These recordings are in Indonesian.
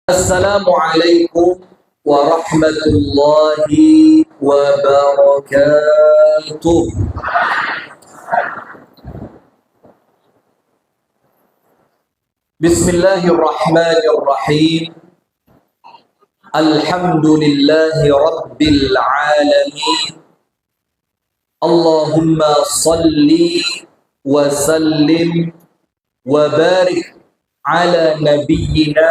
Assalamualaikum warahmatullahi wabarakatuh. Bismillahirrahmanirrahim. Alhamdulillahi rabbil alamin. Allahumma salli wa sallim wa barik ala nabiyyina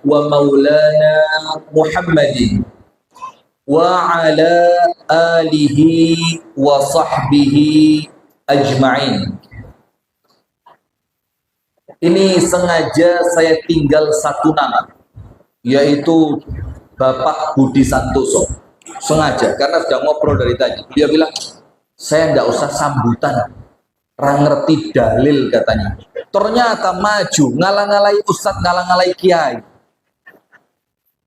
wa maulana Muhammadin wa ala alihi wa sahbihi ajma'in. Ini sengaja saya tinggal satu nama, yaitu Bapak Budi Santoso. Sengaja, karena sudah ngobrol dari tadi. Dia bilang, saya nggak usah sambutan, ngerti dalil katanya. Ternyata maju, ngalang-ngalai ustadz, ngalang-ngalai kiai.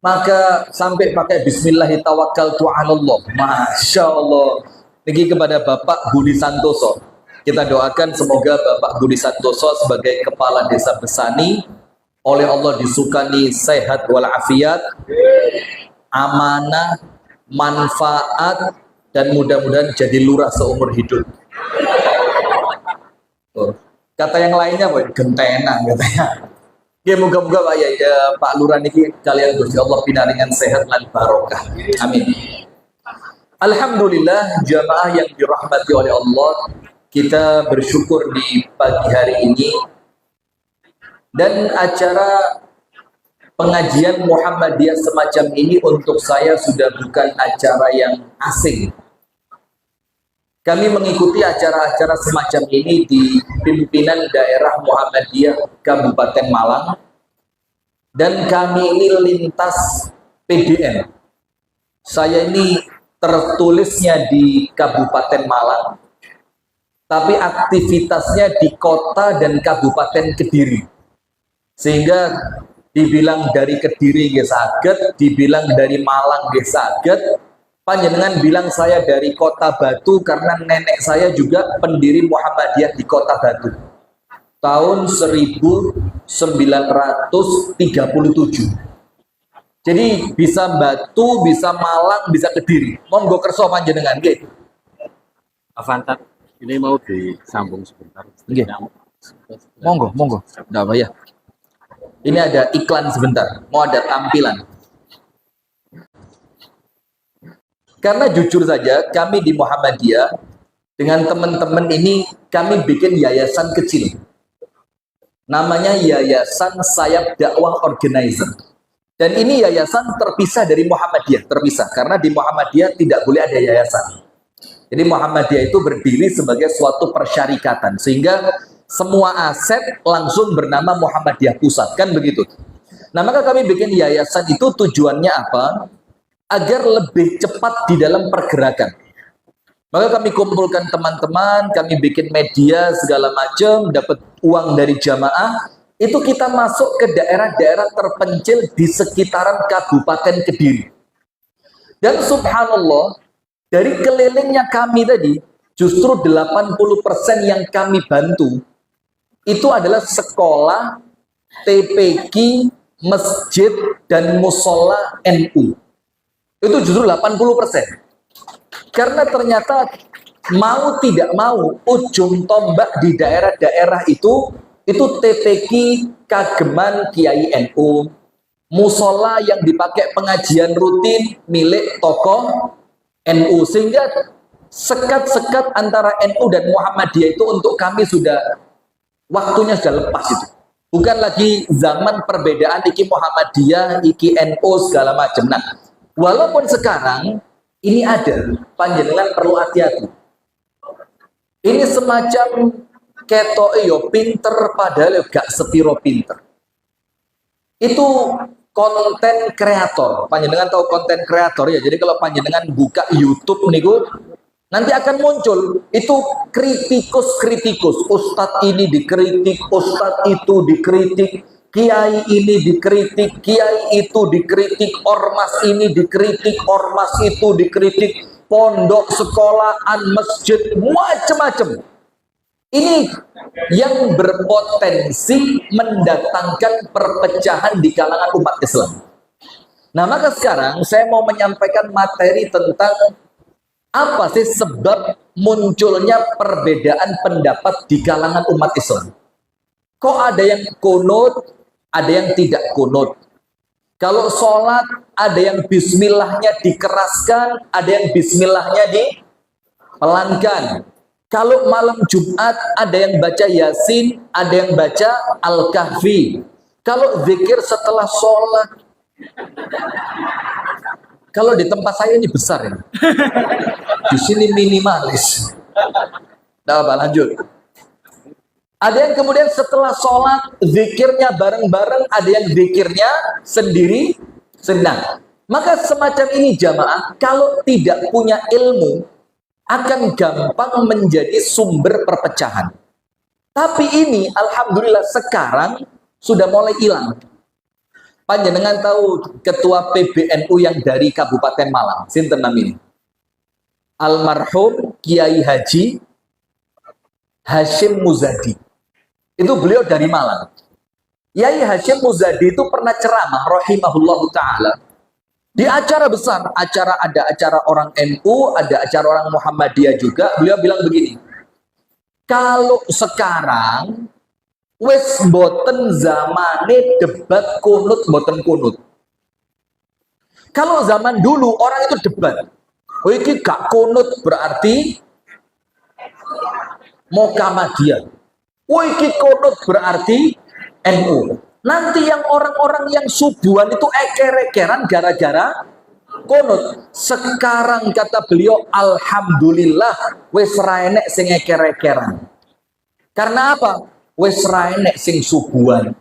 Maka sampai pakai bismillahirrahmanirrahim. Masya Allah. Ini kepada Bapak Budi Santoso. Kita doakan semoga Bapak Budi Santoso sebagai Kepala Desa Besani oleh Allah disukani sehat walafiat, amanah, manfaat, dan mudah-mudahan jadi lurah seumur hidup. Kata yang lainnya, gentena katanya. Ya moga-moga Pak ya, Pak Lurah niki kalian Gusti Allah pinaringan sehat lan barokah. Amin. Alhamdulillah jamaah yang dirahmati oleh Allah, kita bersyukur di pagi hari ini dan acara pengajian Muhammadiyah semacam ini untuk saya sudah bukan acara yang asing. Kami mengikuti acara-acara semacam ini di pimpinan daerah Muhammadiyah Kabupaten Malang, dan kami ini lintas PDN. Saya ini tertulisnya di Kabupaten Malang, tapi aktivitasnya di kota dan Kabupaten Kediri. Sehingga dibilang dari Kediri nggih saged, dibilang dari Malang nggih saged. Panjenengan bilang saya dari Kota Batu karena nenek saya juga pendiri Muhammadiyah di Kota Batu tahun 1937. Jadi bisa Batu, bisa Malang, bisa Kediri. Monggo kerso panjenengan nggih. Avantar, ini mau disambung sebentar. Nggih. Monggo, monggo. Enggak apa ya. Ini ada iklan sebentar, mau ada tampilan. Karena jujur saja kami di Muhammadiyah dengan teman-teman ini kami bikin yayasan kecil. Namanya Yayasan Sayap Dakwah Organizer. Dan ini yayasan terpisah dari Muhammadiyah, terpisah karena di Muhammadiyah tidak boleh ada yayasan. Jadi Muhammadiyah itu berdiri sebagai suatu persyarikatan sehingga semua aset langsung bernama Muhammadiyah Pusat, kan begitu. Nah, maka kami bikin yayasan itu tujuannya apa? Agar lebih cepat di dalam pergerakan. Maka kami kumpulkan teman-teman, kami bikin media segala macam, dapat uang dari jamaah, itu kita masuk ke daerah-daerah terpencil di sekitaran Kabupaten Kediri. Dan subhanallah, dari kelilingnya kami tadi, justru 80% yang kami bantu, itu adalah sekolah, TPQ, masjid, dan musola NU. Itu justru 80%. Karena ternyata mau tidak mau ujung tombak di daerah-daerah itu TPQ kageman Kiai NU, musola yang dipakai pengajian rutin milik tokoh NU, sehingga sekat-sekat antara NU dan Muhammadiyah itu untuk kami sudah waktunya sudah lepas itu. Bukan lagi zaman perbedaan iki Muhammadiyah, iki NU segala macam. Nah, walaupun sekarang ini ada, panjenengan perlu hati-hati. Ini semacam ketoke yo pinter padahal gak sepiro pinter. Itu konten kreator. Panjenengan tahu konten kreator ya. Jadi kalau panjenengan buka YouTube niku nanti akan muncul itu kritikus. Ustadz ini dikritik, ustadz itu dikritik. Kiai ini dikritik, kiai itu dikritik, ormas ini dikritik, ormas itu dikritik, pondok, sekolahan, masjid, macam-macam. Ini yang berpotensi mendatangkan perpecahan di kalangan umat Islam. Nah, maka sekarang saya mau menyampaikan materi tentang apa sih sebab munculnya perbedaan pendapat di kalangan umat Islam. Kok ada yang kunut, ada yang tidak kunut. Kalau sholat, ada yang bismillahnya dikeraskan, ada yang bismillahnya dipelankan. Kalau malam Jumat, ada yang baca Yasin, ada yang baca Al-Kahfi. Kalau zikir setelah sholat, kalau di tempat saya ini besar ya. Di sini minimalis. Nah, apa, lanjut. Ada yang kemudian setelah sholat, zikirnya bareng-bareng, ada yang zikirnya sendiri, senang. Maka semacam ini jamaah, kalau tidak punya ilmu, akan gampang menjadi sumber perpecahan. Tapi ini, alhamdulillah sekarang sudah mulai hilang. Panjenengan tahu ketua PBNU yang dari Kabupaten Malang, sinten namanya? Almarhum Kiai Haji Hashim Muzadi. Itu beliau dari Malang. Kiai Hashim Muzadi itu pernah ceramah rahimahullahu taala di acara besar, ada acara orang NU, ada acara orang Muhammadiyah juga. Beliau bilang begini, kalau sekarang wis boten zamane debat kunut boten kunut. Kalau zaman dulu orang itu debat, oh iki gak kunut berarti Muhammadiyah. Oh iki kunut berarti NU. Nanti yang orang-orang yang subuhan itu eker-ekeran gara-gara kunut. Sekarang kata beliau, alhamdulillah wis ra enek sing eker-ekeran. Karena apa? Wis ra enek sing subuhan.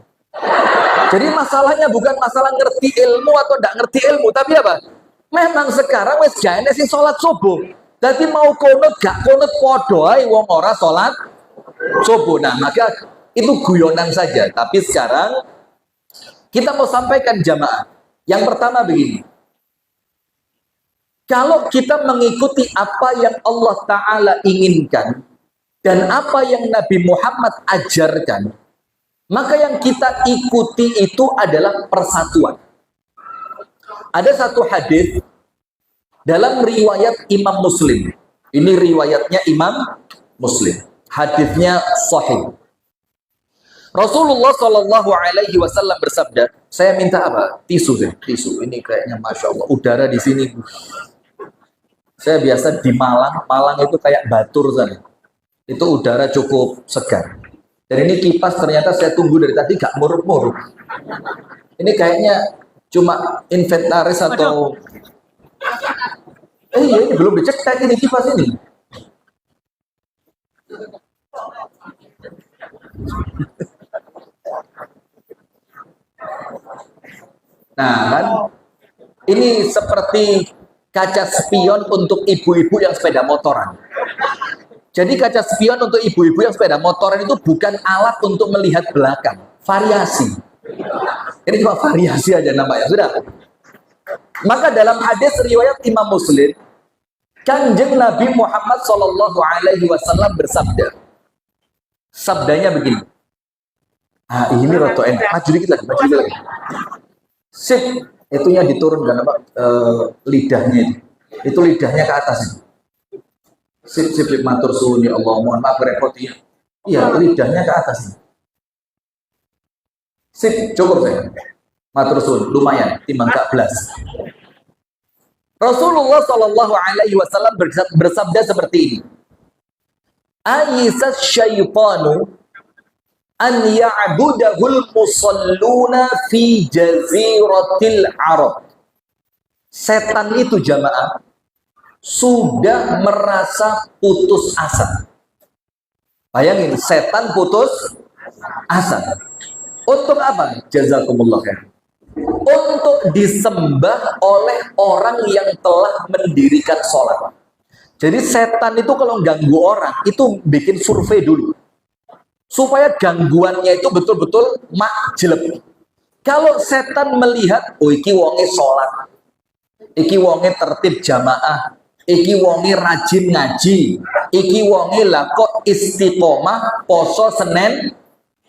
Jadi masalahnya bukan masalah ngerti ilmu atau tidak ngerti ilmu, tapi apa? Memang sekarang wis gak enek sing sholat subuh. Jadi mau kunut gak kunut podo ae wong ora sholat subuh. Nah, maka itu guyonan saja. Tapi sekarang kita mau sampaikan jamaah. Yang pertama begini. Kalau kita mengikuti apa yang Allah Ta'ala inginkan dan apa yang Nabi Muhammad ajarkan, maka yang kita ikuti itu adalah persatuan. Ada satu hadis dalam riwayat Imam Muslim. Ini riwayatnya Imam Muslim. Hadisnya sahih. Rasulullah Shallallahu Alaihi Wasallam bersabda, saya minta apa? Tisu deh, tisu. Ini kayaknya masya Allah. Udara di sini. Saya biasa di Malang. Malang itu kayak Batur sana. Itu udara cukup segar. Dan ini kipas ternyata saya tunggu dari tadi gak murup-murup. Ini kayaknya cuma inventaris atau iya ini belum dicek ini kipas ini. Nah kan ini seperti kaca spion untuk ibu-ibu yang sepeda motoran. Jadi kaca spion untuk ibu-ibu yang sepeda motoran itu bukan alat untuk melihat belakang, variasi. Ini cuma variasi aja namanya, sudah. Maka dalam hadis riwayat Imam Muslim, Kanjeng Nabi Muhammad Shallallahu Alaihi Wasallam bersabda, sabdanya begini. Ah ini roto enak, maju dikit lagi, maju dikit lagi. Sip, itunya diturunkan apa? Lidahnya itu lidahnya ke atas. Sip, matur suwun ya Allah, mohon maaf repot ya. Iya, lidahnya ke atas. Sip, cukup saya. Matur suwun, lumayan, timbang 14. Rasulullah Shallallahu Alaihi Wasallam bersabda seperti ini. Aisas syaitanu an ya'budahul musalluna fi jaziratil Arab. Setan itu jamaah sudah merasa putus asa. Bayangin, setan putus asa. Untuk apa? Jazakumullah khair. Untuk disembah oleh orang yang telah mendirikan sholat. Jadi setan itu kalau ganggu orang, itu bikin survei dulu. Supaya gangguannya itu betul-betul makjeleb. Kalau setan melihat, oh iki wonge sholat, iki wonge tertib jamaah, iki wonge rajin ngaji, iki wonge lah kok istiqomah poso Senin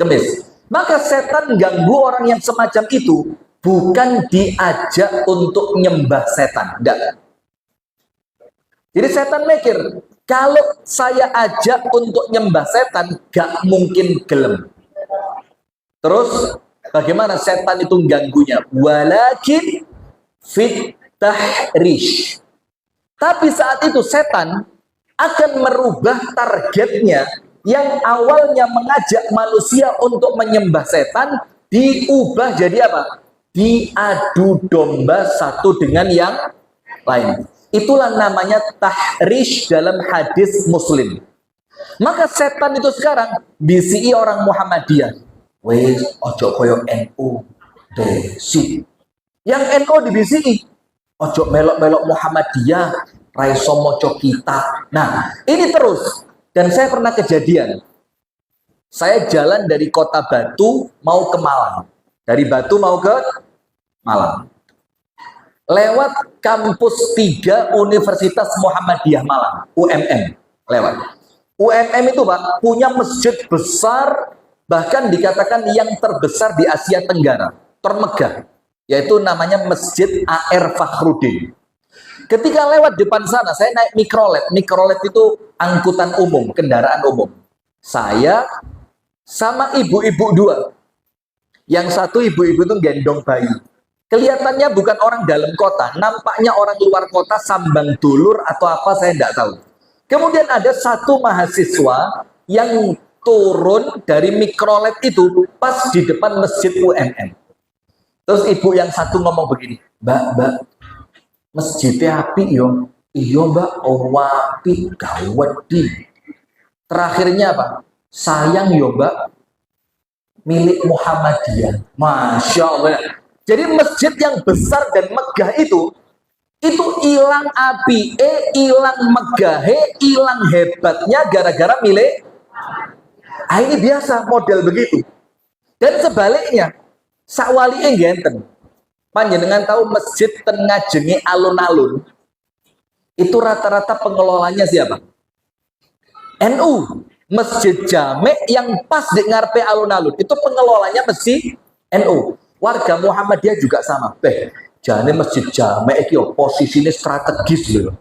Kemis. Maka setan ganggu orang yang semacam itu bukan diajak untuk nyembah setan. Enggak. Jadi setan mikir, kalau saya ajak untuk nyembah setan, gak mungkin gelem. Terus bagaimana setan itu ganggunya? Walakin fit tahrish. Tapi saat itu setan akan merubah targetnya yang awalnya mengajak manusia untuk menyembah setan, diubah jadi apa? Diadu domba satu dengan yang lain. Itulah namanya tahrish dalam hadis Muslim. Maka setan itu sekarang bisi orang Muhammadiyah. Wes ojo koyo NU desi. Yang NU dibisi ojo melok-melok Muhammadiyah, raiso moco kita. Nah, ini terus. Dan saya pernah kejadian. Saya jalan dari kota Batu mau ke Malang. Dari Batu mau ke Malang. Lewat kampus 3 Universitas Muhammadiyah Malang, UMM. Lewat. UMM itu Pak, punya masjid besar, bahkan dikatakan yang terbesar di Asia Tenggara. Termegah. Yaitu namanya Masjid AR Fakhruddin. Ketika lewat depan sana, saya naik mikrolet. Mikrolet itu angkutan umum, kendaraan umum. Saya sama ibu-ibu 2. Yang satu ibu-ibu itu gendong bayi. Kelihatannya bukan orang dalam kota, nampaknya orang luar kota, sambang dulur atau apa saya tidak tahu. Kemudian ada satu mahasiswa yang turun dari mikrolet itu pas di depan Masjid UMM. Terus ibu yang satu ngomong begini, Mbak, masjidnya api yo. Iya Mbak, api gawat di. Terakhirnya apa? Sayang yo Mbak, milik Muhammadiyah. Masya Allah. Jadi masjid yang besar dan megah itu hilang api, hilang megahe, hilang hebatnya gara-gara milik. Ah, ini biasa model begitu. Dan sebaliknya, sakwali ngenten. Panjenengan tahu masjid tengah jengi alun-alun, itu rata-rata pengelolanya siapa? NU. Masjid Jamek yang pas di ngarepe alun-alun, itu pengelolanya masjid NU. Warga Muhammadiyah juga sama. Jane Masjid Jamek iki posisinya strategis lho.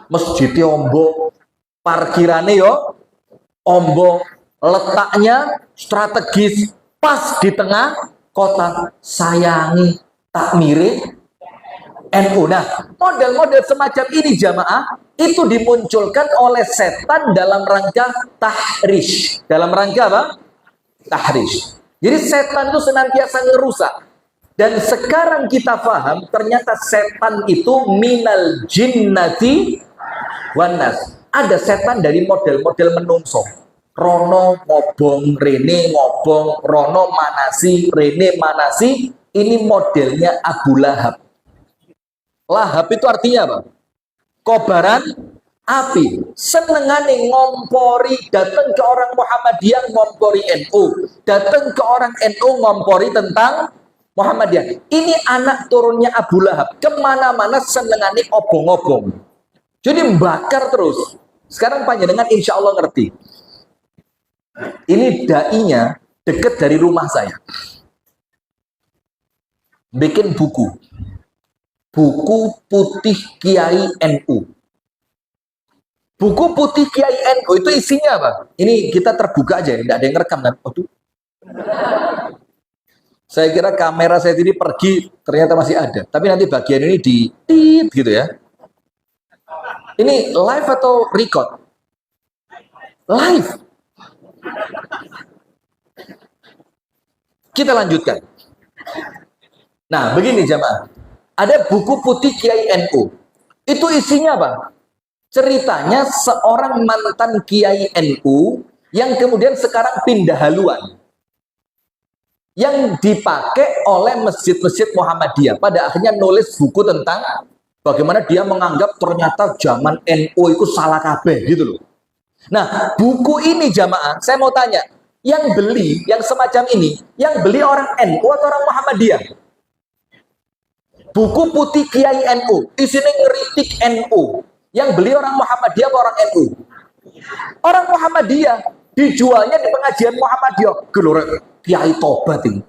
Masjidnya ombo, parkirane yo ombo, letaknya strategis, pas di tengah kota. Sayangi tak mirip NU. Nah, model-model semacam ini jamaah itu dimunculkan oleh setan dalam rangka tahrish. Dalam rangka apa? Tahrish. Jadi setan itu senantiasa ngerusak. Dan sekarang kita paham ternyata setan itu minal jinnati wanas. Ada setan dari model-model menungso. Rono ngobong, rene ngobong, rono manasi, rene manasi. Ini modelnya Abu Lahab. Lahab itu artinya apa? Kobaran api. Senengane ngompori, datang ke orang Muhammadiyah ngompori NU, datang ke orang NU ngompori tentang Muhammadiyah. Ini anak turunnya Abu Lahab. Kemana-mana senengane obong-obong. Jadi bakar terus. Sekarang panjenengan insya Allah ngerti. Ini dai-nya dekat dari rumah saya. Bikin buku. Buku Putih Kiai NU. Buku Putih Kiai NU itu isinya apa? Ini kita terbuka aja, tidak ada yang rekam kan? Aduh. Saya kira kamera saya ini pergi, ternyata masih ada. Tapi nanti bagian ini di tit gitu ya. Ini live atau record? Live. Kita lanjutkan. Nah, begini jamaah. Ada buku Putih Kiai NU. Itu isinya apa? Ceritanya seorang mantan Kiai NU yang kemudian sekarang pindah haluan. Yang dipakai oleh masjid-masjid Muhammadiyah. Pada akhirnya nulis buku tentang bagaimana dia menganggap ternyata zaman NU itu salah kabeh gitu loh. Nah, buku ini jamaah, saya mau tanya, yang beli, yang semacam ini, yang beli orang NU atau orang Muhammadiyah? Buku Putih Kiai NU, isinya ngeritik NU. Yang beli orang Muhammadiyah atau orang NU? Orang Muhammadiyah, dijualnya di pengajian Muhammadiyah. Gelore Kiai tobat ini.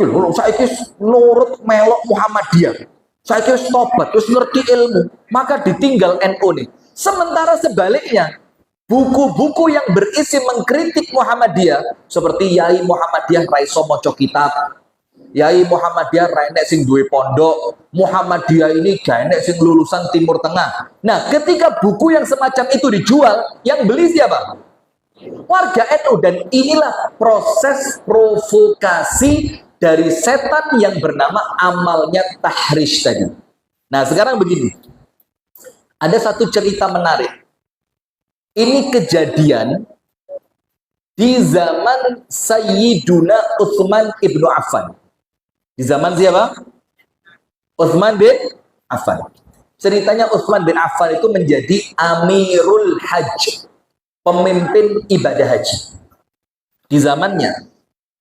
Saiki nurut melok Muhammadiyah. Saiki wis tobat, wis ngerti ilmu, maka ditinggal NU nih. Sementara sebaliknya, buku-buku yang berisi mengkritik Muhammadiyah seperti Yai Muhammadiyah raiso maca kitab, Yai Muhammadiyah ra enek sing duwe pondok, Muhammadiyah ini gak enek sing lulusan Timur Tengah. Nah, ketika buku yang semacam itu dijual, yang beli siapa? Warga NU. Dan inilah proses provokasi dari setan yang bernama amalnya tahrish tadi. Nah, sekarang begini. Ada satu cerita menarik. Ini kejadian di zaman Sayyiduna Utsman ibnu Affan. Di zaman siapa? Utsman bin Affan. Ceritanya Utsman bin Affan itu menjadi Amirul Hajj, pemimpin ibadah haji. Di zamannya,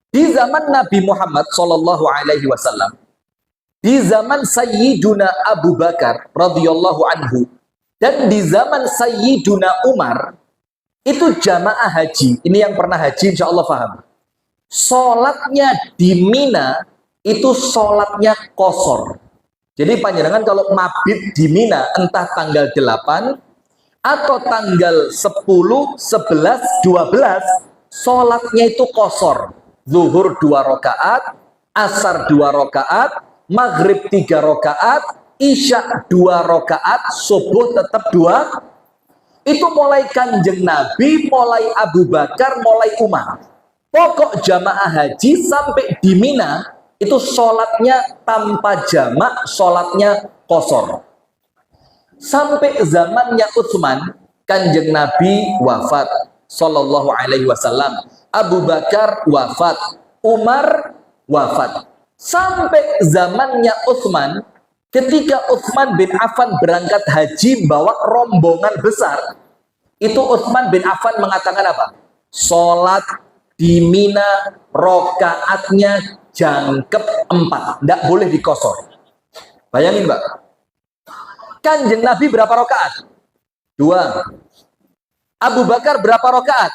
di zaman Nabi Muhammad Sallallahu Alaihi Wasallam, di zaman Sayyiduna Abu Bakar radhiyallahu anhu, dan di zaman Sayyiduna Umar, itu jamaah haji. Ini yang pernah haji insya Allah paham. Sholatnya di Mina itu sholatnya qasar. Jadi panjenengan kalau mabit di Mina entah tanggal 8 atau tanggal 10, 11, 12, sholatnya itu qasar. Zuhur 2 rakaat, asar 2 rakaat, maghrib 3 rakaat, isya 2 rakaat, subuh tetap 2. Itu mulai Kanjeng Nabi, mulai Abu Bakar, mulai Umar. Pokok jamaah haji sampai di Mina itu sholatnya tanpa jamak, sholatnya qasar. Sampai zamannya Utsman, Kanjeng Nabi wafat Sallallahu Alaihi Wasallam, Abu Bakar wafat, Umar wafat. Sampai zamannya Utsman, ketika Utsman bin Affan berangkat haji bawa rombongan besar, itu Utsman bin Affan mengatakan apa? Sholat di Mina rokaatnya jangkep 4, tidak boleh dikosor. Bayangin Mbak, Kanjeng Nabi berapa rokaat? 2. Abu Bakar berapa rokaat?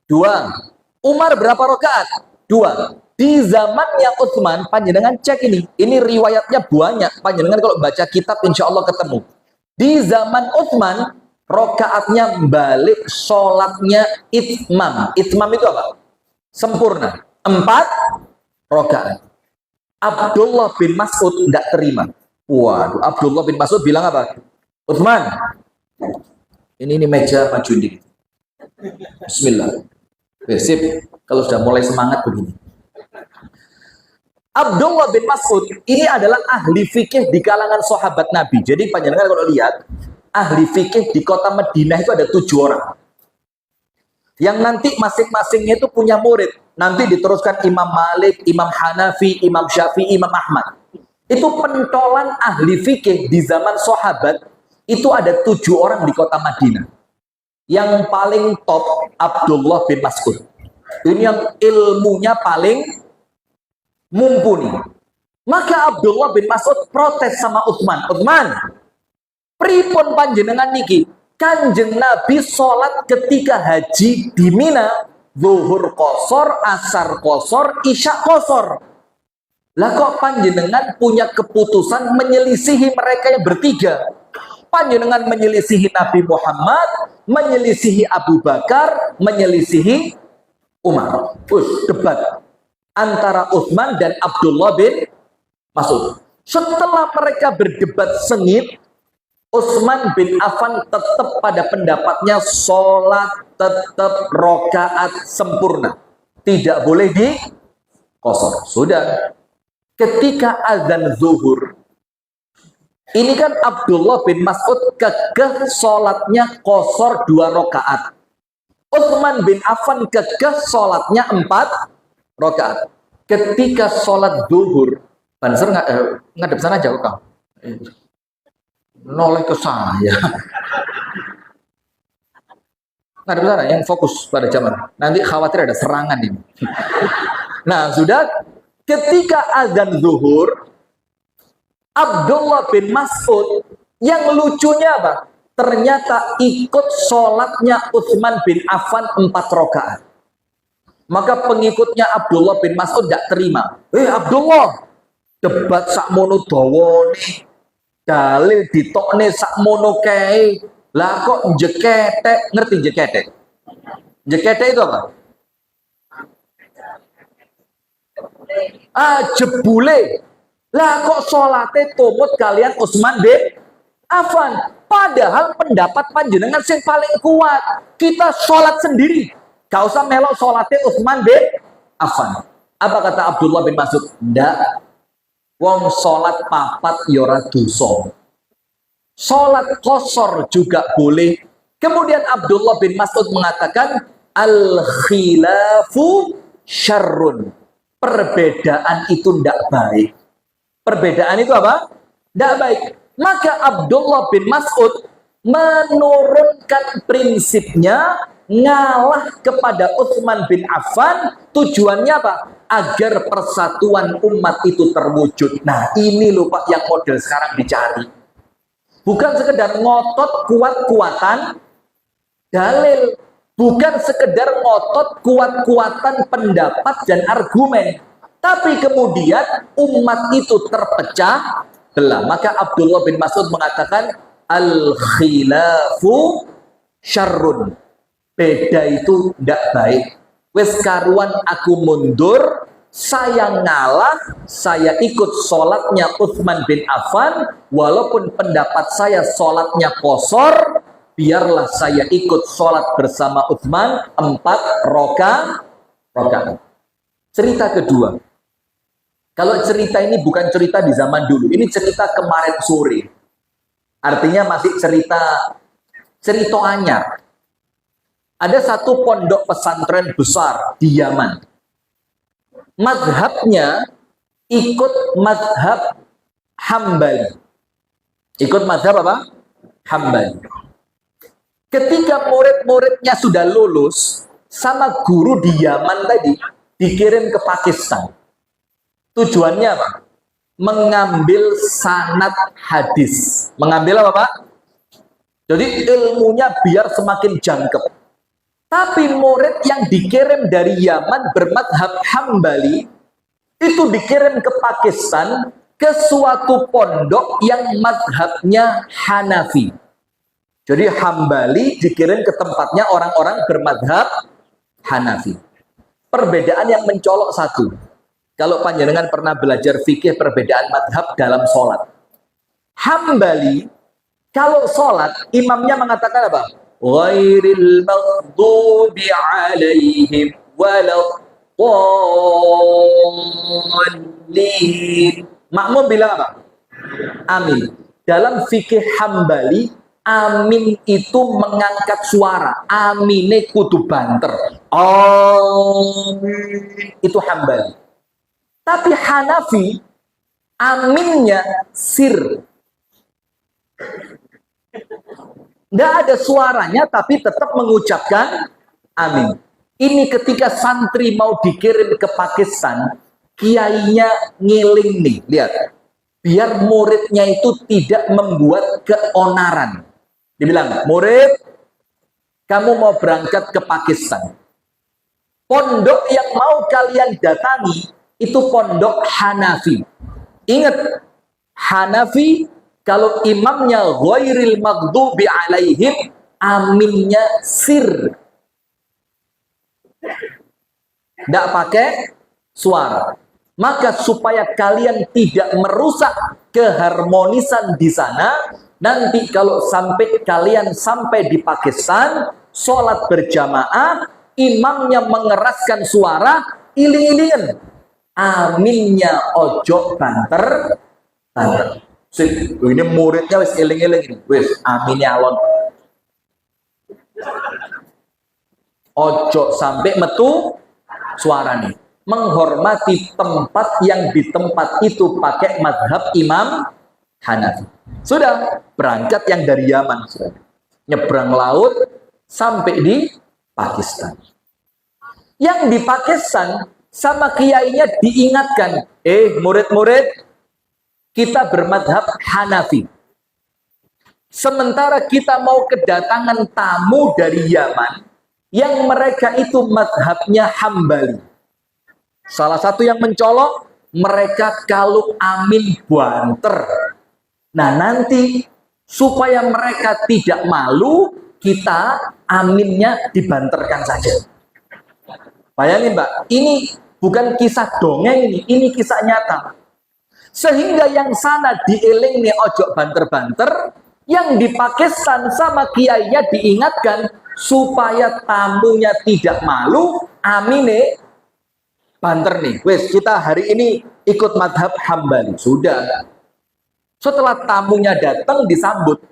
2. Umar berapa rokaat? 2. Di zamannya Utsman, panjenengan cek ini riwayatnya banyak. Panjenengan kalau baca kitab insya Allah ketemu. Di zaman Utsman, rokaatnya balik, sholatnya itmam. Itmam itu apa? Sempurna. 4 rokaat. Abdullah bin Mas'ud tidak terima. Waduh, Abdullah bin Mas'ud bilang apa? Utsman, ini meja maju dikit. Bismillah. Sip, kalau sudah mulai semangat begini. Abdullah bin Mas'ud ini adalah ahli fikih di kalangan sahabat Nabi. Jadi panjenengan kalau lihat, ahli fikih di kota Madinah itu ada 7 orang. Yang nanti masing-masingnya itu punya murid. Nanti diteruskan Imam Malik, Imam Hanafi, Imam Syafi'i, Imam Ahmad. Itu pentolan ahli fikih di zaman sahabat, itu ada 7 orang di kota Madinah. Yang paling top Abdullah bin Mas'ud. Ini yang ilmunya paling mumpuni. Maka Abdullah bin Mas'ud protes sama Utsman. Utsman, pripun panjenengan niki? Kanjeng Nabi sholat ketika haji di Mina, zuhur qasar, asar qasar, isya qasar. Lah kok panjenengan punya keputusan menyelisihi mereka yang bertiga? Panjenengan menyelisihi Nabi Muhammad, menyelisihi Abu Bakar, menyelisihi Umar. Debat antara Utsman dan Abdullah bin Mas'ud. Setelah mereka berdebat sengit, Utsman bin Affan tetap pada pendapatnya sholat tetap rokaat sempurna, tidak boleh di qasar. Sudah, ketika azan zuhur, ini kan Abdullah bin Mas'ud kekeh sholatnya qasar 2 rokaat. Utsman bin Affan kekeh sholatnya 4 rokaat. Ketika sholat zuhur, Banser ngadep sana aja kok. Noleh ke saya. Ngadep sana, yang fokus pada zaman. Nanti khawatir ada serangan ini. Nah, sudah ketika azan zuhur, Abdullah bin Mas'ud yang lucunya apa? Ternyata ikut sholatnya Utsman bin Affan 4 rakaat. Maka pengikutnya Abdullah bin Mas'ud tidak terima. Abdullah, debat sakmono dawane, dalil ditokne sakmono kae. Lah kok jeketek, ngerti jeketek? Jeketek itu apa? Jebule. Lah kok salate tumut kalian Utsman bin Affan? Padahal pendapat panjenengan yang paling kuat. Kita sholat sendiri. Gak usah melok sholatnya Utsman bin Affan. Apa kata Abdullah bin Mas'ud? Ndak. Wong sholat papat yora dosa. Sholat kosor juga boleh. Kemudian Abdullah bin Mas'ud mengatakan, al-khilafu syarrun. Perbedaan itu ndak baik. Perbedaan itu apa? Ndak baik. Maka Abdullah bin Mas'ud menurunkan prinsipnya ngalah kepada Utsman bin Affan. Tujuannya apa? Agar persatuan umat itu terwujud. Nah ini loh Pak yang model sekarang dicari. Bukan sekedar ngotot kuat-kuatan dalil. Bukan sekedar ngotot kuat-kuatan pendapat dan argumen. Tapi kemudian umat itu terpecah belah. Maka Abdullah bin Mas'ud mengatakan al-khilafu syarrun. Beda itu tidak baik. Wes karuan aku mundur, saya ngalah, saya ikut sholatnya Utsman bin Affan, walaupun pendapat saya sholatnya kosor, biarlah saya ikut sholat bersama Utsman 4 rakaat. Cerita kedua. Kalau cerita ini bukan cerita di zaman dulu, ini cerita kemarin sore. Artinya masih cerita anyar. Ada satu pondok pesantren besar di Yaman. Mazhabnya ikut mazhab Hambali. Ikut mazhab apa? Hambali. Ketika murid-muridnya sudah lulus, sama guru di Yaman tadi dikirim ke Pakistan. Tujuannya apa? Mengambil sanad hadis. Mengambil apa Pak? Jadi ilmunya biar semakin jangkep. Tapi murid yang dikirim dari Yaman bermadhab Hambali itu dikirim ke Pakistan ke suatu pondok yang madhabnya Hanafi. Jadi Hambali dikirim ke tempatnya orang-orang bermadhab Hanafi. Perbedaan yang mencolok satu. Kalau panjenengan pernah belajar fikih perbedaan madhab dalam sholat. Hambali, kalau sholat, imamnya mengatakan apa? Ghairil maghdubi alaihim waladdallin. Makmum bilang apa? Amin. Dalam fikih Hambali, amin itu mengangkat suara. Amine kudu banter. Amin. Itu Hambali. Tapi Hanafi, aminnya sir. Nggak ada suaranya, tapi tetap mengucapkan amin. Ini ketika santri mau dikirim ke Pakistan, kiainya ngiling nih, lihat. Biar muridnya itu tidak membuat keonaran. Dibilang, murid, kamu mau berangkat ke Pakistan. Pondok yang mau kalian datangi, itu pondok Hanafi. Ingat, Hanafi kalau imamnya ghairil maghdubi alaihim, aminnya sir. Tidak pakai suara. Maka supaya kalian tidak merusak keharmonisan di sana, nanti kalau kalian sampai di Pakistan, sholat berjamaah, imamnya mengeraskan suara, iling-ilingen. Aminnya ojo banter. Ini muridnya wis eling-eling, wis aminnya alon. Ojo sampai metu suara nih. Menghormati tempat yang di tempat itu pakai madhab Imam Hanafi. Sudah berangkat yang dari Yaman, sudah nyebrang laut sampai di Pakistan. Yang di Pakistan sama kiainya diingatkan, murid-murid, kita bermadhab Hanafi. Sementara kita mau kedatangan tamu dari Yaman, yang mereka itu madhabnya Hambali. Salah satu yang mencolok, mereka kalau amin banter. Nah nanti supaya mereka tidak malu, kita aminnya dibanterkan saja. Bayangin Mbak, ini bukan kisah dongeng ini kisah nyata. Sehingga yang sana dieling nih ojo banter-banter, yang di Pakistan sama kiainya diingatkan supaya tamunya tidak malu, amine banter nih. Wes kita hari ini ikut madhab Hambali. Sudah. Setelah tamunya datang disambut.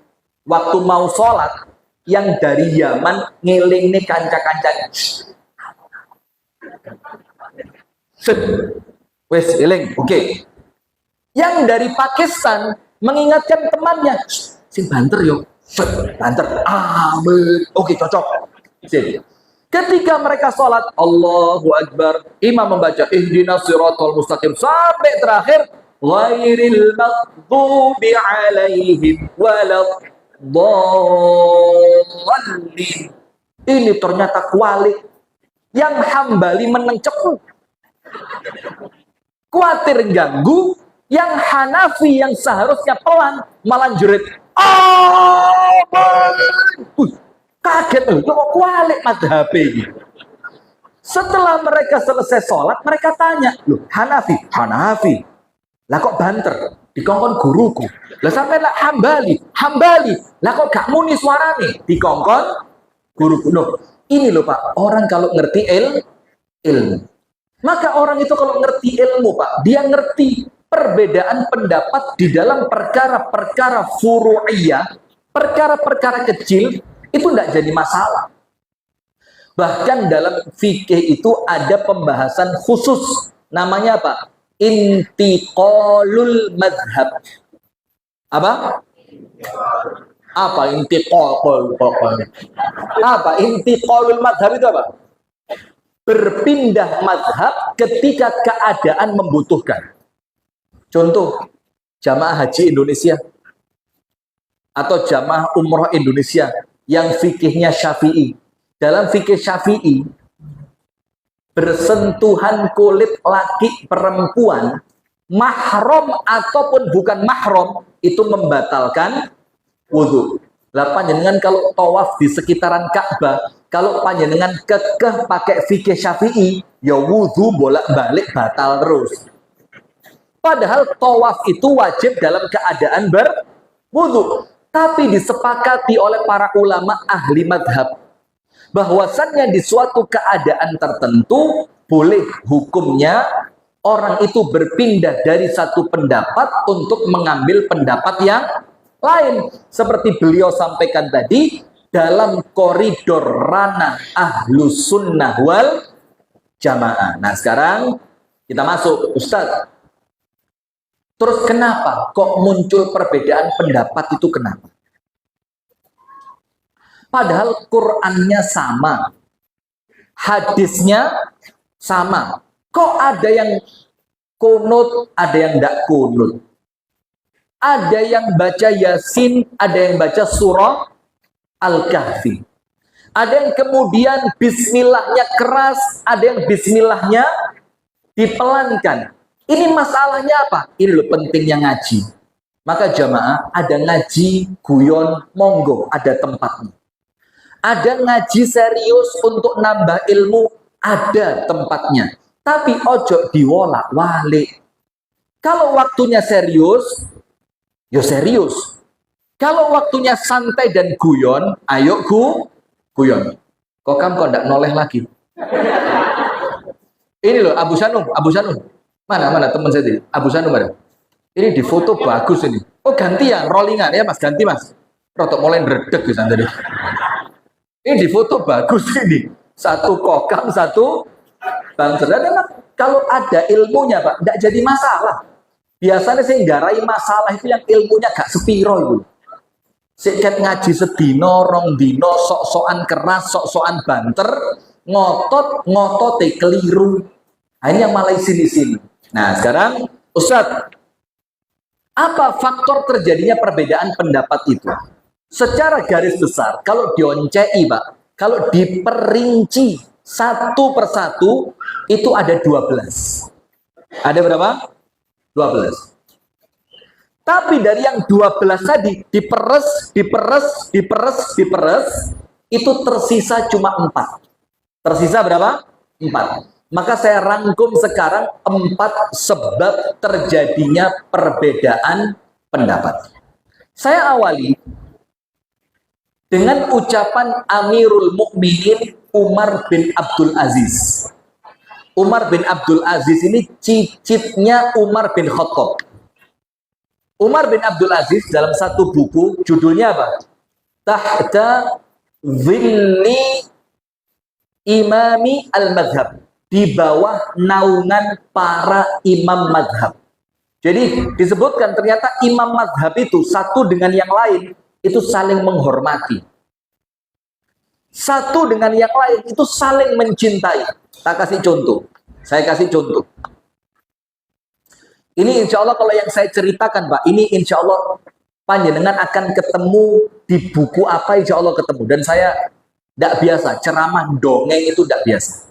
Waktu mau sholat, yang dari Yaman ngeling nih kanca-kanca. Wes eling, oke. Yang dari Pakistan mengingatkan temannya, sing banter yo. Banter. Amin. Oke, cocok. Sini. Ketika mereka sholat, Allahu Akbar, imam membaca ihdinas siratal mustaqim sampai terakhir, ghairil maghdubi alaihim waladdallin. Ini ternyata kualik. Yang Hambali menang cepuk. Kuatir ganggu, yang Hanafi yang seharusnya pelan malah jerit. Kaget loh, kok kualik madhab ini. Setelah mereka selesai sholat, mereka tanya, loh Hanafi, lah kok banter? Dikongkon guruku. Lah sampai lah Hambali, lah kok gak muni suarane? Dikongkon guruku. Loh, ini loh Pak, orang kalau ngerti ilmu. Maka orang itu kalau ngerti ilmu Pak, dia ngerti perbedaan pendapat di dalam perkara-perkara furu'iyah, perkara-perkara kecil, itu tidak jadi masalah. Bahkan dalam fikih itu ada pembahasan khusus, namanya apa? Intiqalul madhab. Apa? Apa intiqalul? Apa intiqalul madhab itu apa? Berpindah madhab ketika keadaan membutuhkan. Contoh, jamaah haji Indonesia atau jamaah umroh Indonesia yang fikihnya Syafi'i. Dalam fikih Syafi'i, bersentuhan kulit laki perempuan, mahram ataupun bukan mahram, itu membatalkan wudhu. Lah panjenengan kalau tawaf di sekitaran Ka'bah, kalau panjenengan kekeh pakai fikih Syafi'i, ya wudhu bolak-balik batal terus. Padahal tawaf itu wajib dalam keadaan berwudhu. Tapi disepakati oleh para ulama ahli madhab bahwasannya di suatu keadaan tertentu boleh hukumnya orang itu berpindah dari satu pendapat untuk mengambil pendapat yang lain. Seperti beliau sampaikan tadi, dalam koridor ranah ahlus sunnah wal jamaah. Nah sekarang kita masuk, Ustadz. Terus kenapa kok muncul perbedaan pendapat itu kenapa? Padahal Qur'annya sama, hadisnya sama. Kok ada yang kunut, ada yang tidak kunut? Ada yang baca Yasin, ada yang baca surah Al-Kahfi. Ada yang kemudian bismillahnya keras, ada yang bismillahnya dipelankan. Ini masalahnya apa? Ini loh pentingnya ngaji. Maka jamaah, ada ngaji guyon, monggo, ada tempatnya. Ada ngaji serius untuk nambah ilmu, ada tempatnya. Tapi ojo diwolak-walik. Kalau waktunya serius, ya serius. Kalau waktunya santai dan guyon, ayo guyon. Kok kamu kok tidak noleh lagi? Ini loh Abu Sanum. Mana teman saya tadi? Abu Sanum ada. Ini di foto bagus ini. Oh ganti ya, rollingan ya Mas, ganti Mas. Rotok mulai ngeredek gitu tadi. Ini di foto bagus ini. Satu kokam, satu bangsa. Dan kalau ada ilmunya Pak, tidak jadi masalah. Biasanya saya nggarai masalah itu yang ilmunya gak sepiro itu. Sikat ngaji sedino, rong dino, sok-sokan keras, sok-sokan banter, ngotot keliru. Nah, ini yang malah sini-sini. Nah sekarang Ustadz, apa faktor terjadinya perbedaan pendapat itu? Secara garis besar, kalau dioncei Pak, kalau diperinci satu persatu itu ada 12. Ada berapa? 12. Tapi dari yang 12 tadi diperes, itu tersisa cuma 4. Tersisa berapa? 4. Maka saya rangkum sekarang 4 sebab terjadinya perbedaan pendapat. Saya awali dengan ucapan Amirul Mukminin Umar bin Abdul Aziz. Umar bin Abdul Aziz ini cicitnya Umar bin Khattab. Umar bin Abdul Aziz dalam satu buku, judulnya apa? Tahta Zilli Imami Al-Madhab. Di bawah naungan para imam madhab. Jadi disebutkan ternyata imam madhab itu satu dengan yang lain itu saling menghormati. Satu dengan yang lain itu saling mencintai. Saya kasih contoh. Ini insya Allah kalau yang saya ceritakan Pak, ini insya Allah panjenengan akan ketemu di buku apa insya Allah ketemu. Dan saya tidak biasa, ceramah dongeng itu tidak biasa.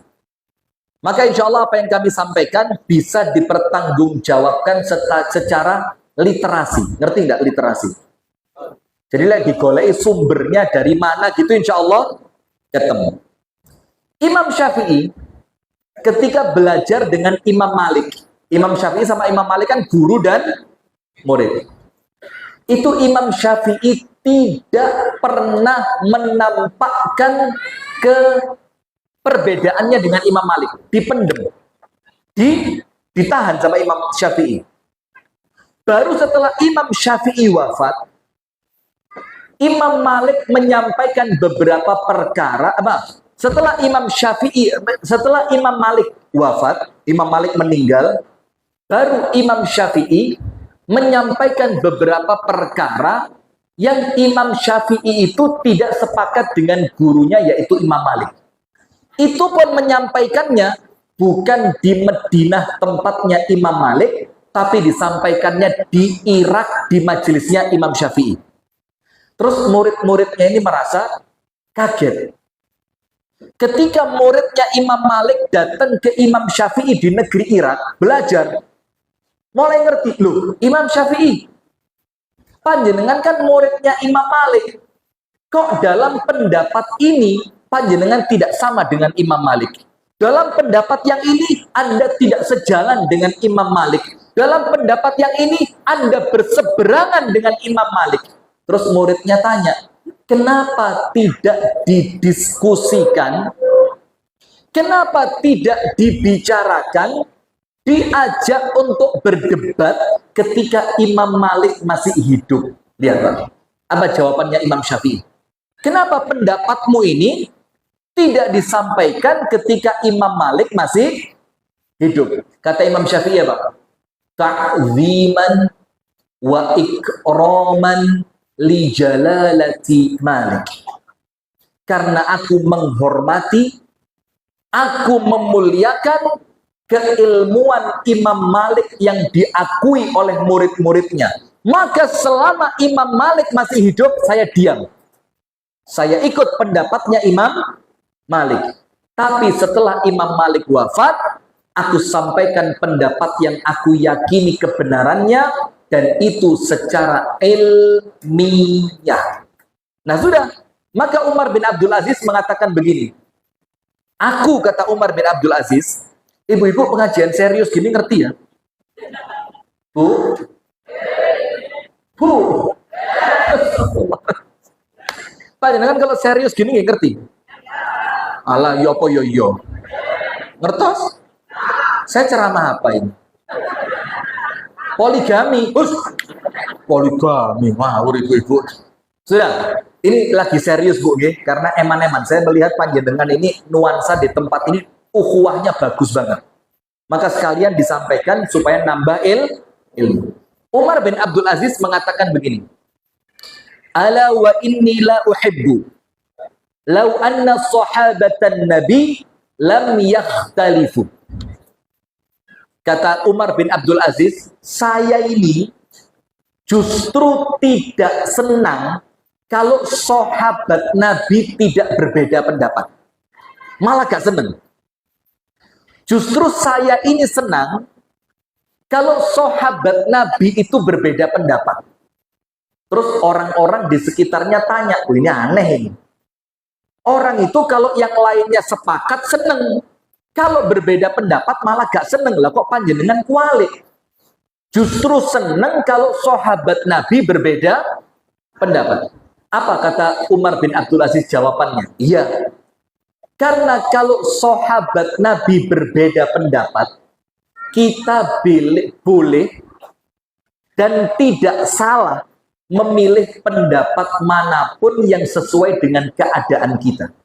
Maka insya Allah apa yang kami sampaikan bisa dipertanggungjawabkan secara literasi. Ngerti tidak literasi? Jadi lagi golek sumbernya dari mana gitu insya Allah ketemu. Imam Syafi'i ketika belajar dengan Imam Malik, Imam Syafi'i sama Imam Malik kan guru dan murid. Itu Imam Syafi'i tidak pernah menampakkan perbedaannya dengan Imam Malik. Dipendem. Ditahan sama Imam Syafi'i. Baru setelah Imam Syafi'i wafat, Imam Malik menyampaikan beberapa perkara. Setelah Imam Malik wafat, Imam Malik meninggal, baru Imam Syafi'i menyampaikan beberapa perkara yang Imam Syafi'i itu tidak sepakat dengan gurunya yaitu Imam Malik. Itu pun menyampaikannya bukan di Madinah tempatnya Imam Malik, tapi disampaikannya di Irak di majelisnya Imam Syafi'i. Terus murid-muridnya ini merasa kaget. Ketika muridnya Imam Malik datang ke Imam Syafi'i di negeri Irak belajar, mulai ngerti, loh Imam Syafi'i, panjenengan kan muridnya Imam Malik, kok dalam pendapat ini panjenengan tidak sama dengan Imam Malik. Dalam pendapat yang ini Anda tidak sejalan dengan Imam Malik. Dalam pendapat yang ini Anda berseberangan dengan Imam Malik. Terus muridnya tanya, kenapa tidak didiskusikan? Kenapa tidak dibicarakan? Diajak untuk berdebat ketika Imam Malik masih hidup. Lihat Pak, apa jawabannya Imam Syafi'i? Kenapa pendapatmu ini tidak disampaikan ketika Imam Malik masih hidup? Kata Imam Syafi'i ya Pak, ta'ziman wa ikraman li jalalati Malik. Karena aku menghormati, aku memuliakan keilmuan Imam Malik yang diakui oleh murid-muridnya. Maka selama Imam Malik masih hidup, saya diam. Saya ikut pendapatnya Imam Malik. Tapi setelah Imam Malik wafat, aku sampaikan pendapat yang aku yakini kebenarannya, dan itu secara ilmiah. Nah sudah, maka Umar bin Abdul Aziz mengatakan begini. Aku, kata Umar bin Abdul Aziz, ibu-ibu pengajian serius gini ngerti ya? Bu? Bu? Pak, jangan kalau serius gini nggak ngerti? Alah, yo po yo yo. Ngertos? Saya ceramah apa ini? Poligami. Poligami, ngawur ibu-ibu. Sudah, ini lagi serius Bu, karena eman-eman saya melihat panjenengan ini nuansa di tempat ini ukhuwahnya bagus banget. Maka sekalian disampaikan supaya nambah ilmu. Umar bin Abdul Aziz mengatakan begini. Ala wa inni la uhibbu law anna sahabatan nabi lam yakhtalifu. Kata Umar bin Abdul Aziz, saya ini justru tidak senang kalau sahabat Nabi tidak berbeda pendapat. Malah gak seneng. Justru saya ini senang kalau sahabat Nabi itu berbeda pendapat. Terus orang-orang di sekitarnya tanya, oh ini aneh ini. Orang itu kalau yang lainnya sepakat seneng. Kalau berbeda pendapat malah gak seneng. Lah kok panjenengan kualik? Justru seneng kalau sahabat Nabi berbeda pendapat. Apa kata Umar bin Abdul Aziz jawabannya? Iya. Karena kalau sahabat Nabi berbeda pendapat, kita boleh dan tidak salah memilih pendapat manapun yang sesuai dengan keadaan kita.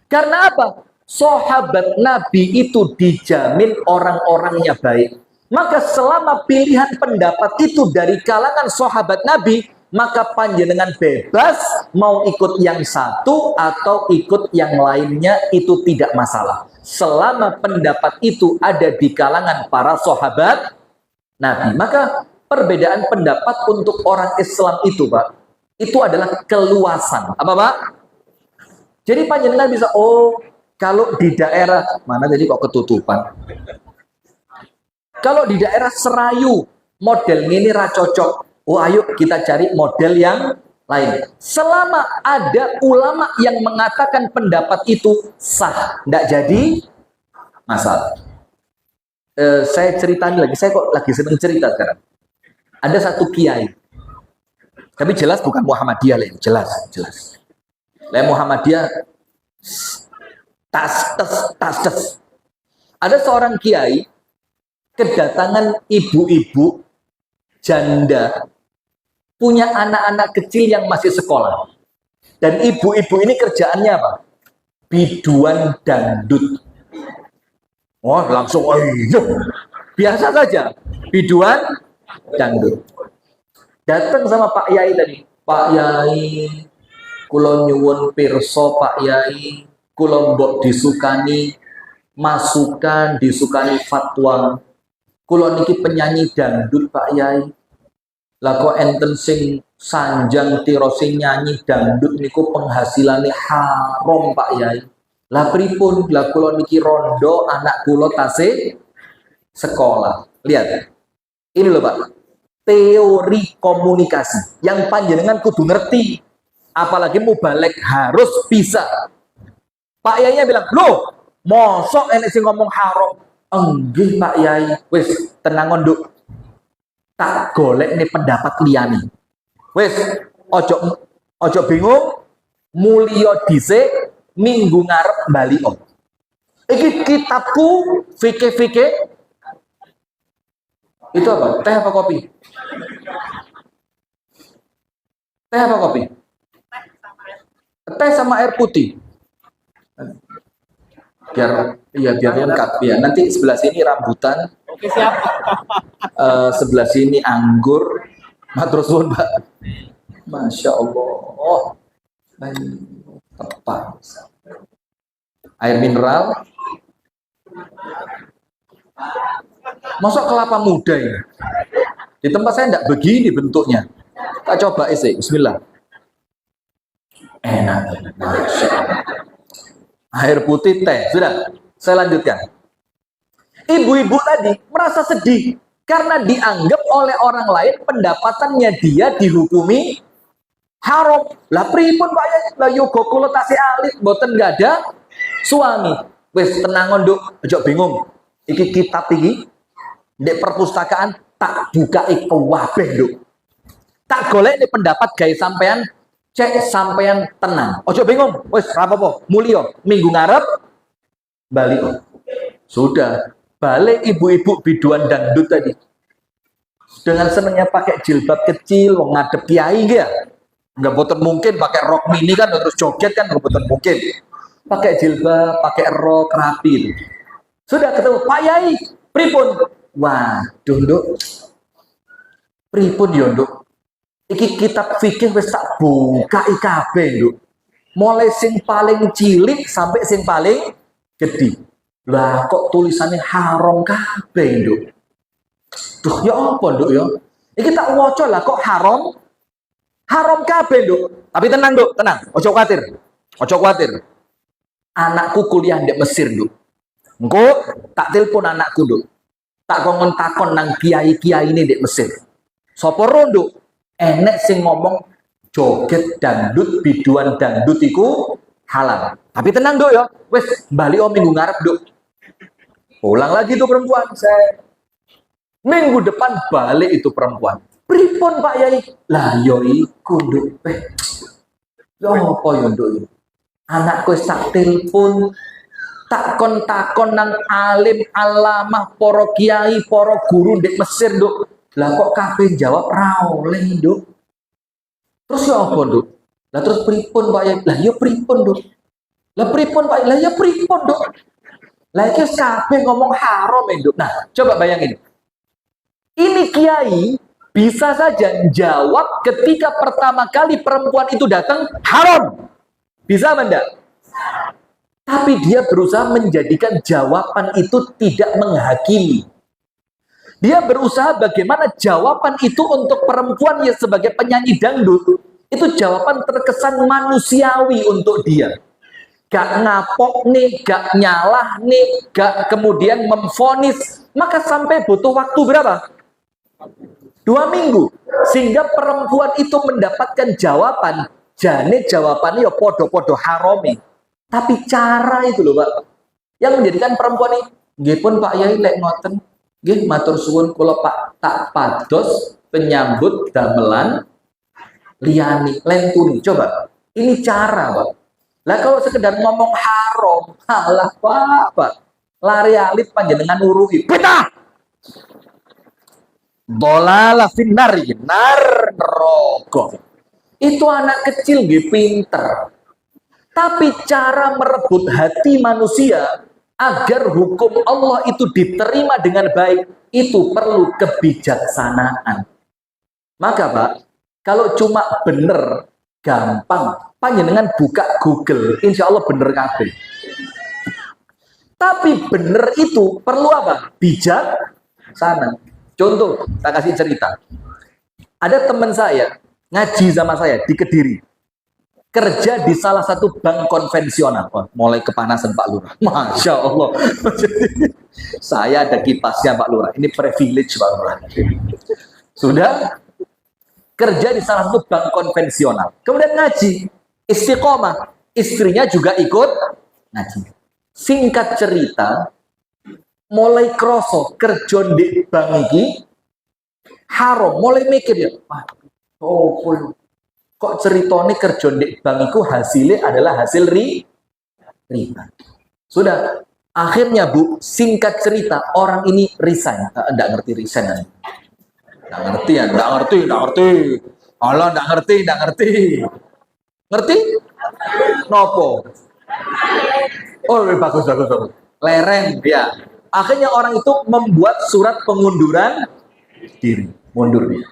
Karena apa? Sahabat Nabi itu dijamin orang-orangnya baik. Maka selama pilihan pendapat itu dari kalangan sahabat Nabi, maka panjenengan bebas mau ikut yang satu atau ikut yang lainnya, itu tidak masalah. Selama pendapat itu ada di kalangan para sahabat Nabi. Maka perbedaan pendapat untuk orang Islam itu, Pak, itu adalah keluasan. Apa, Pak? Jadi panjenengan bisa, oh, kalau di daerah, mana tadi kok ketutupan? Kalau di daerah Serayu, model ini ra cocok. Oh, ayo kita cari model yang lain. Selama ada ulama yang mengatakan pendapat itu sah, tidak jadi masalah. Saya ceritain lagi, saya kok lagi seneng cerita sekarang. Ada satu kiai, tapi jelas bukan Muhammadiyah, jelas. Lah Muhammadiyah tas. Ada seorang kiai kedatangan ibu-ibu janda punya anak-anak kecil yang masih sekolah, dan ibu-ibu ini kerjaannya apa? Biduan dangdut. Oh, langsung biasa saja biduan dangdut. Datang sama Pak Yai tadi, Pak Yai, kula nyuwun pirsa Pak Yai, kula mbok disukani masukan, disukani fatwa. Kula niki penyanyi dangdut Pak Yai. Lah kok enten sing sanjang tiro sing nyanyi dangdut niku penghasilannya haram Pak Yai. Lah pripun? Lah kula niki rondo, anak kula tasih sekolah. Lihat. Ini loh Pak. Teori komunikasi yang panjenengan kudu ngerti. Apalagi mubalek harus bisa. Pak Yainya bilang, "Loh, mosok enek sing ngomong haram?" Enggih Pak Yai, wis tenang nduk. Tak golek nih pendapat liyane. Wis ojo bingung, mulya dhisik, minggu ngarep bali om. Iki kitabku fikih. Itu apa? Teh apa kopi? Teh apa kopi? Teh sama air putih. Biar lengkap ya. Nanti sebelah sini rambutan. Oke, siap. Sebelah sini anggur. Matur suwun, Pak. Masya Allah. Tepat. Air mineral. Masuk kelapa muda ya. Di tempat saya enggak begini bentuknya. Kita coba isi. Bismillah. Enak. Masya Allah. Air putih, teh. Sudah, saya lanjutkan. Ibu-ibu tadi merasa sedih karena dianggap oleh orang lain pendapatannya dia dihukumi haram. Lah pripun Pak Yai? Lah yo kula tasih alit mboten enggak ada suami. Wis tenang nduk, ojo bingung. Iki kitab iki ndek perpustakaan tak bukai kabeh nduk. Tak golek nih pendapat gawe sampean. Cek sampean tenang, ojo bingung, wes apa-apa, mulio, minggu ngarep, balik. Sudah, balik ibu-ibu biduan dangdut tadi. Dengan senangnya pakai jilbab kecil, ngadep kiai ya. Nggak boten mungkin pakai rok mini kan, terus joget kan, nggak boten mungkin. Pakai jilbab, pakai rok rapi. Sudah ketemu Pak Yai, pripun? Waduh, nduk. Pripun yo, nduk? Iki kitab fikih wis tak buka kabeh nduk. Mulai sing paling cilik sampai sing paling gede. Lah kok tulisannya haram kabeh nduk. Duh ya apa nduk ya? Iki tak waca lah kok haram. Haram kabeh, Nduk. Tapi tenang, Nduk, tenang. Ojo khawatir. Ojo khawatir. Anakku kuliah di Mesir, Nduk. Engko tak telepon anakku, Nduk. Tak kongon takon nang kiai-kiai ini di Mesir. Sopo Nduk? Enek sing ngomong joget dangdut, biduan dangdut iku halal. Tapi tenang, Nduk ya. Wes bali minggu ngarep, Nduk. Pulang lagi tuh perempuan. Saya minggu depan balik itu perempuan. Pripun Pak Yai? Lah yo iku, Nduk. Yo apa yo, Nduk? Anakku sak telepon takon nang alim alamah para kiai, para guru di Mesir, Nduk. Lah kok kabeh jawab ra oleh, Nduk. Terus yo apa, Nduk? Lah terus pripun Pak Yai? Lah yo pripun, Nduk? Lah pripun Pak? Lah ya pripun, Nduk? Lah iki kabeh ngomong haram, Nduk. Nah, coba bayangin. Ini kiai bisa saja jawab ketika pertama kali perempuan itu datang haram. Bisa apa enggak? Tapi dia berusaha menjadikan jawaban itu tidak menghakimi. Dia berusaha bagaimana jawaban itu untuk perempuan yang sebagai penyanyi dangdut itu jawaban terkesan manusiawi untuk dia. Gak ngapok nih, gak nyalah nih, gak kemudian memvonis. Maka sampai butuh waktu berapa? 2 minggu. Sehingga perempuan itu mendapatkan jawaban. Jane jawabannya ya podo-podo harami. Tapi cara itu loh, Pak. Yang menjadikan perempuan ini, nggih pun Pak Yai lek ngoten, nggih matur suwun kula Pak tak pados penyambut damelan liyani lentuni. Coba. Ini cara, Pak. Lah kalau sekedar ngomong haram, halah Pak. Lari alit panjenengan uruhi. Betah. Dolala finnar neraka. Itu anak kecil nggih pinter. Tapi cara merebut hati manusia agar hukum Allah itu diterima dengan baik itu perlu kebijaksanaan. Maka Pak, kalau cuma bener gampang, panjenengan buka Google, insya Allah bener kabeh. Tapi bener itu perlu apa? Bijaksana. Contoh, saya kasih cerita. Ada teman saya ngaji sama saya di Kediri. Kerja di salah satu bank konvensional. Wah, mulai kepanasan Pak Lurah. Masya Allah. Saya ada kipasnya Pak Lurah. Ini privilege Pak Lurah. Sudah kerja di salah satu bank konvensional. Kemudian ngaji. Istiqomah. Istrinya juga ikut ngaji. Singkat cerita, mulai kroso kerja di bank ini haram. Mulai mikir ya, kok ceritanya kerja di bank itu hasilnya adalah hasil riba. Sudah, akhirnya Bu, singkat cerita, orang ini resign. Enggak ngerti resign. Enggak ngerti ya, enggak ngerti. Allah enggak ngerti. Ngerti? Nopo? Oh, bagus. Lereng, ya. Akhirnya orang itu membuat surat pengunduran diri, mundur dia.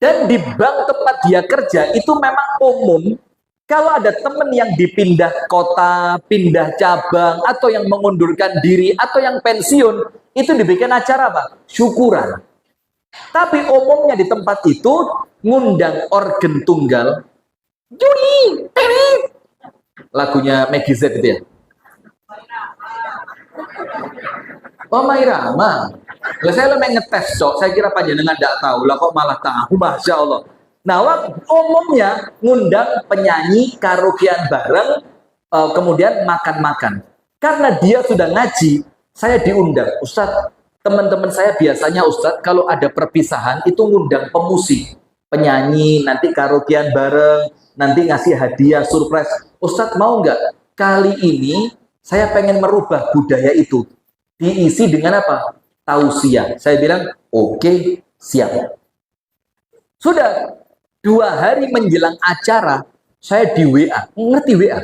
Dan di bank tempat dia kerja itu memang umum kalau ada teman yang dipindah kota, pindah cabang, atau yang mengundurkan diri, atau yang pensiun, itu dibikin acara apa? Syukuran. Tapi umumnya di tempat itu ngundang organ tunggal, Juni, lagunya Maggie Z itu ya. Oh Mairama, lah saya lebih ngetes cok. Saya kira panjenengan tidak tahu, lah kok malah tahu, masya Allah. Nah, umumnya ngundang penyanyi karaokean bareng, kemudian makan-makan. Karena dia sudah ngaji, saya diundang. Ustadz, teman-teman saya biasanya Ustadz kalau ada perpisahan itu ngundang pemusik, penyanyi, nanti karaokean bareng, nanti ngasih hadiah surprise. Ustadz mau nggak? Kali ini saya pengen merubah budaya itu. Diisi dengan apa? Tausiah. Saya bilang, oke, siap. Sudah 2 hari menjelang acara, saya di WA. Ngerti WA?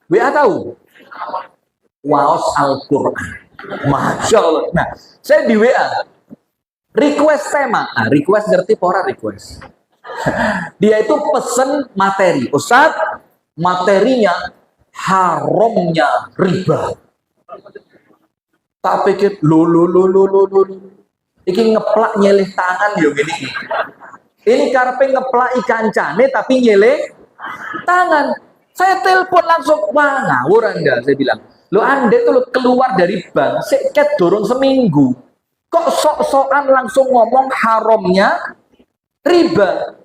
WA tahu? Waos Al-Quran. Masya Allah. Nah, saya di WA. Request tema. Request ngerti pora request. Dia itu pesen materi. Ustadz, materinya haramnya riba. Tak pikir, lo. Iki ngeplak nyelih tangan yo gini. Ini karepe ngeplaki kancane tapi nyeleng tangan. Saya telepon langsung, wah ngawur Anda, saya bilang. Lo Anda itu lo keluar dari bank, seket dorong seminggu. Kok sok-sokan langsung ngomong haramnya riba.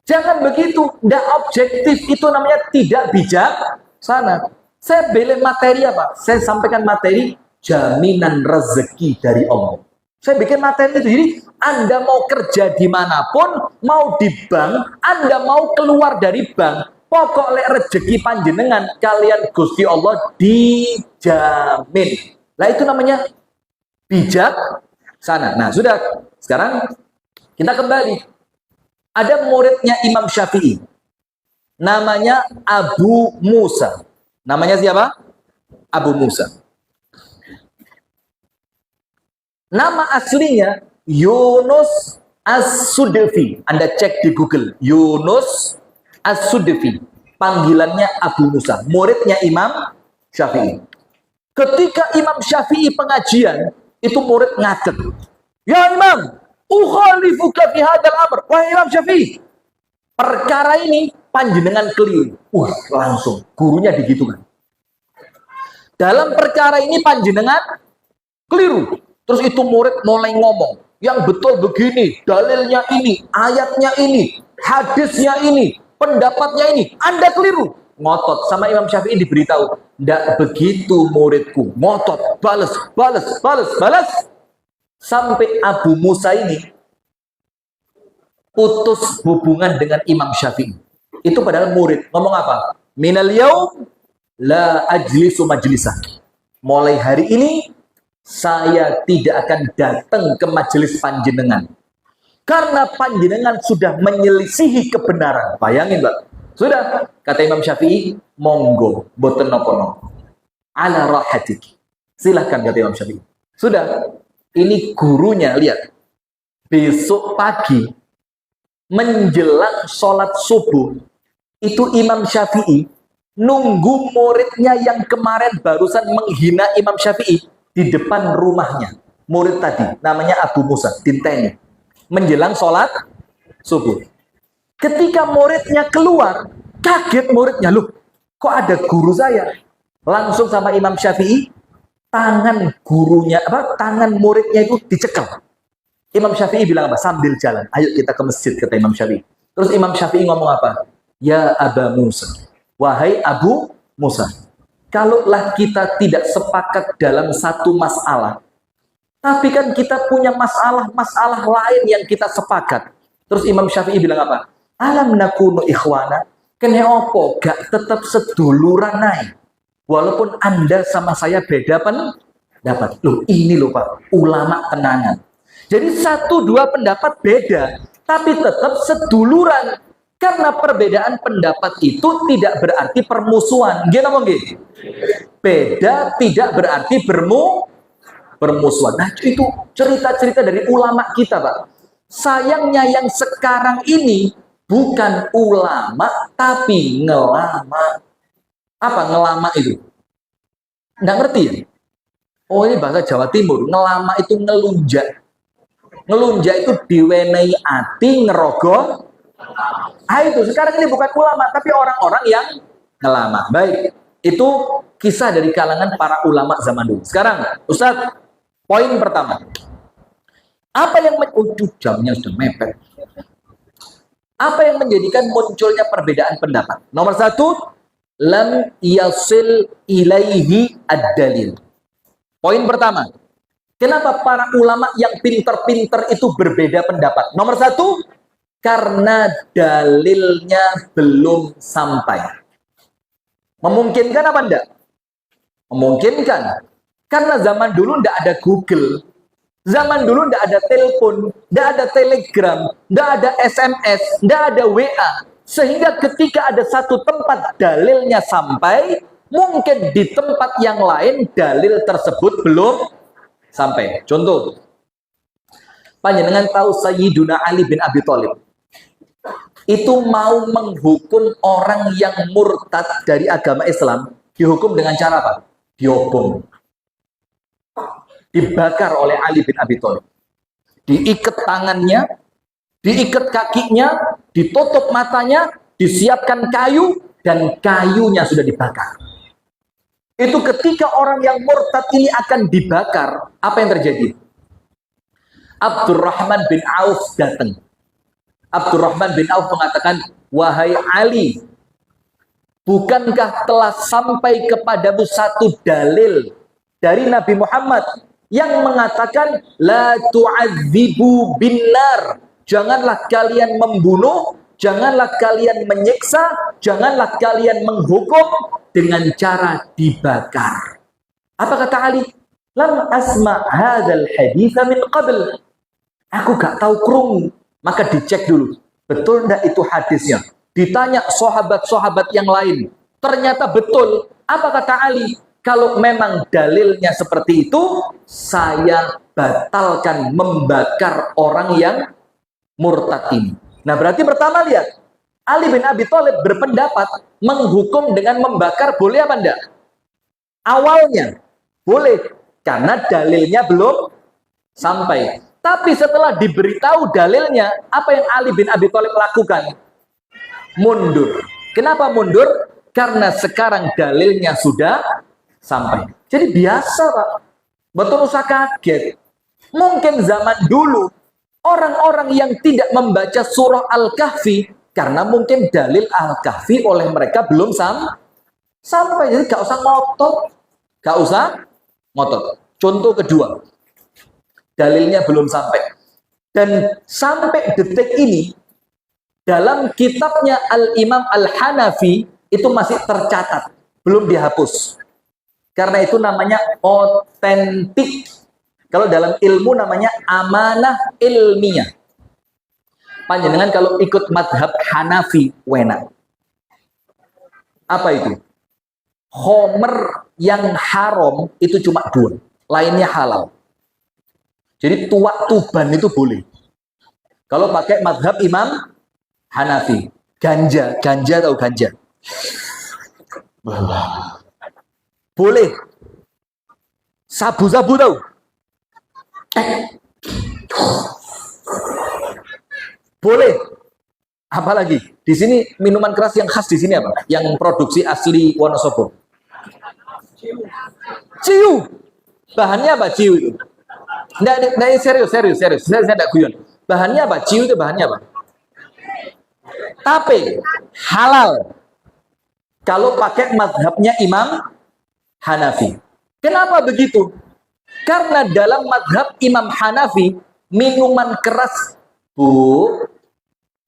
Jangan begitu, tidak objektif, itu namanya tidak bijak sana. Saya beli materi apa? Saya sampaikan materi jaminan rezeki dari Allah. Saya bikin materi itu, jadi Anda mau kerja dimanapun, mau di bank, Anda mau keluar dari bank, pokoknya rezeki panjenengan kalian Gusti Allah dijamin. Nah itu namanya bijak sana. Nah sudah, sekarang kita kembali. Ada muridnya Imam Syafi'i, namanya Abu Musa. Namanya siapa? Abu Musa. Nama aslinya Yunus As-Sudfi. Anda cek di Google, Yunus As-Sudfi. Panggilannya Abu Musa, muridnya Imam Syafi'i. Ketika Imam Syafi'i pengajian, itu murid ngaget. Ya Imam, ukhalifuka fi hadzal amr. Wahai Imam Syafi'i, perkara ini panjenengan keliru. Langsung gurunya digitukan. Dalam perkara ini panjenengan keliru. Terus itu murid mulai ngomong, yang betul begini, dalilnya ini, ayatnya ini, hadisnya ini, pendapatnya ini. Anda keliru. Ngotot sama Imam Syafi'i diberitahu, ndak begitu muridku. Ngotot, balas. Sampai Abu Musa ini putus hubungan dengan Imam Syafi'i. Itu padahal murid. Ngomong apa? Minal yaum la ajlisu majlisah. Mulai hari ini saya tidak akan datang ke majelis panjenengan. Karena panjenengan sudah menyelisihi kebenaran. Bayangin, Mbak. Sudah, kata Imam Syafi'i, monggo, boten nopo-nopo. Ala rahatik. Silahkan, kata Imam Syafi'i. Sudah, ini gurunya, lihat. Besok pagi, menjelang sholat subuh, itu Imam Syafi'i nunggu muridnya yang kemarin barusan menghina Imam Syafi'i di depan rumahnya. Murid tadi, namanya Abu Musa, dinteni. Menjelang sholat subuh. Ketika muridnya keluar, kaget muridnya, loh, kok ada guru saya? Langsung sama Imam Syafi'i, tangan gurunya, tangan muridnya itu dicekel. Imam Syafi'i bilang apa? Sambil jalan, ayo kita ke masjid, kata Imam Syafi'i. Terus Imam Syafi'i ngomong apa? Ya Aba Musa, wahai Abu Musa, kalaulah kita tidak sepakat dalam satu masalah, tapi kan kita punya masalah-masalah lain yang kita sepakat. Terus Imam Syafi'i bilang apa? Alam nakunu ikhwana, kene opo gak tetap seduluran naik. Walaupun Anda sama saya beda pendapat. Loh ini loh Pak, ulama tenangan. Jadi satu dua pendapat beda, tapi tetap seduluran. Karena perbedaan pendapat itu tidak berarti permusuhan. Gimana mungkin? Beda tidak berarti bermusuhan. Nah itu cerita-cerita dari ulama kita Pak. Sayangnya yang sekarang ini bukan ulama tapi ngelama. Apa ngelama itu? Nggak ngerti ya? Oh ini bahasa Jawa Timur. Ngelama itu ngelunjak. Ngelunjak itu diwenehi ati ngerogoh. Ah itu sekarang ini bukan ulama tapi orang-orang yang ngelama. Baik, itu kisah dari kalangan para ulama zaman dulu. Sekarang, Ustadz, poin pertama. Apa yang jamnya sudah mepet. Apa yang menjadikan munculnya perbedaan pendapat? Nomor satu, lam yasil ilaihi ad-dalil. Poin pertama, kenapa para ulama yang pinter-pinter itu berbeda pendapat? Nomor satu, karena dalilnya belum sampai. Memungkinkan apa enggak? Memungkinkan. Karena zaman dulu enggak ada Google. Zaman dulu enggak ada telepon, enggak ada telegram, enggak ada SMS, enggak ada WA. Sehingga ketika ada satu tempat dalilnya sampai, mungkin di tempat yang lain dalil tersebut belum sampai. Contoh, panjenengan tahu Sayyiduna Ali bin Abi Thalib itu mau menghukum orang yang murtad dari agama Islam, dihukum dengan cara apa? Diobong. Dibakar oleh Ali bin Abi Thalib. Diikat tangannya, diikat kakinya, ditutup matanya, disiapkan kayu, dan kayunya sudah dibakar. Itu ketika orang yang murtad ini akan dibakar, apa yang terjadi? Abdurrahman bin Auf datang. Abdurrahman bin Auf mengatakan, wahai Ali, bukankah telah sampai kepadamu satu dalil dari Nabi Muhammad yang mengatakan la tu'adzibu binnar, janganlah kalian membunuh, janganlah kalian menyiksa, janganlah kalian menghukum dengan cara dibakar. Apa kata Ali? Lam asma' hadzal haditsa min qabl. Aku gak tahu krungu. Maka dicek dulu, betul enggak itu hadisnya? Ditanya sahabat-sahabat yang lain. Ternyata betul. Apa kata Ali? Kalau memang dalilnya seperti itu, saya batalkan membakar orang yang murtad ini. Nah, berarti pertama lihat, Ali bin Abi Thalib berpendapat menghukum dengan membakar boleh apa enggak? Awalnya boleh, karena dalilnya belum sampai. Tapi setelah diberitahu dalilnya, apa yang Ali bin Abi Thalib lakukan? Mundur. Kenapa mundur? Karena sekarang dalilnya sudah sampai. Jadi biasa, Pak. Betul, usah kaget. Mungkin zaman dulu orang-orang yang tidak membaca surah Al-Kahfi karena mungkin dalil Al-Kahfi oleh mereka belum sampai. Jadi gak usah ngotot. Gak usah ngotot. Contoh kedua, dalilnya belum sampai. Dan sampai detik ini, dalam kitabnya Al-Imam Al-Hanafi, itu masih tercatat. Belum dihapus. Karena itu namanya otentik. Kalau dalam ilmu namanya amanah ilmiah. Panjenengan kalau ikut madhab Hanafi, wena. Apa itu? Khomer yang haram itu cuma 2. Lainnya halal. Jadi tuak tuban itu boleh. Kalau pakai madhab Imam Hanafi. Ganja tahu ganja? Boleh. Sabu-sabu tahu? Boleh. Apalagi? Di sini minuman keras yang khas di sini apa? Yang produksi asli Wonosobo. Ciu. Bahannya apa ciu itu? Nggak, serius. Saya tidak guyon. Bahannya apa? Ciu itu bahannya apa? Tapi halal. Kalau pakai mazhabnya Imam Hanafi. Kenapa begitu? Karena dalam mazhab Imam Hanafi, minuman keras, Bu,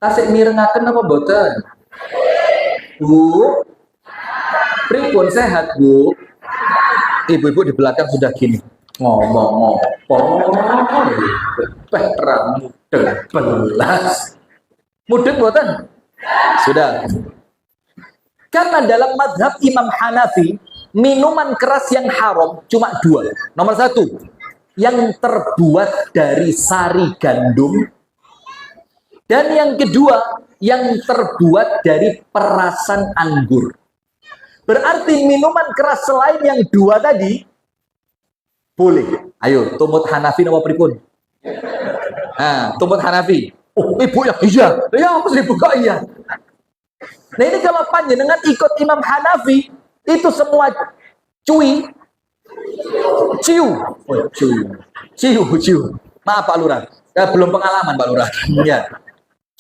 tasik mirengaken apa boten? Bu, pripun sehat, Bu? Ibu-ibu di belakang sudah gini. Ngomong perang belas mudeng boten sudah. Karena dalam mazhab Imam Hanafi, minuman keras yang haram cuma 2. Nomor 1, yang terbuat dari sari gandum, dan yang kedua yang terbuat dari perasan anggur. Berarti minuman keras selain yang 2 tadi boleh. Ayo, tumut Hanafi nama pripun? Nah, tumut Hanafi. Oh, ibu ya? Iya. Ya, apa sih buka iya? Nah, ini kalau panjenengan ikut Imam Hanafi, itu semua cuy. Ciu. Oh, ciu. Maaf Pak Lurah. Belum pengalaman Pak Lurah. Ya.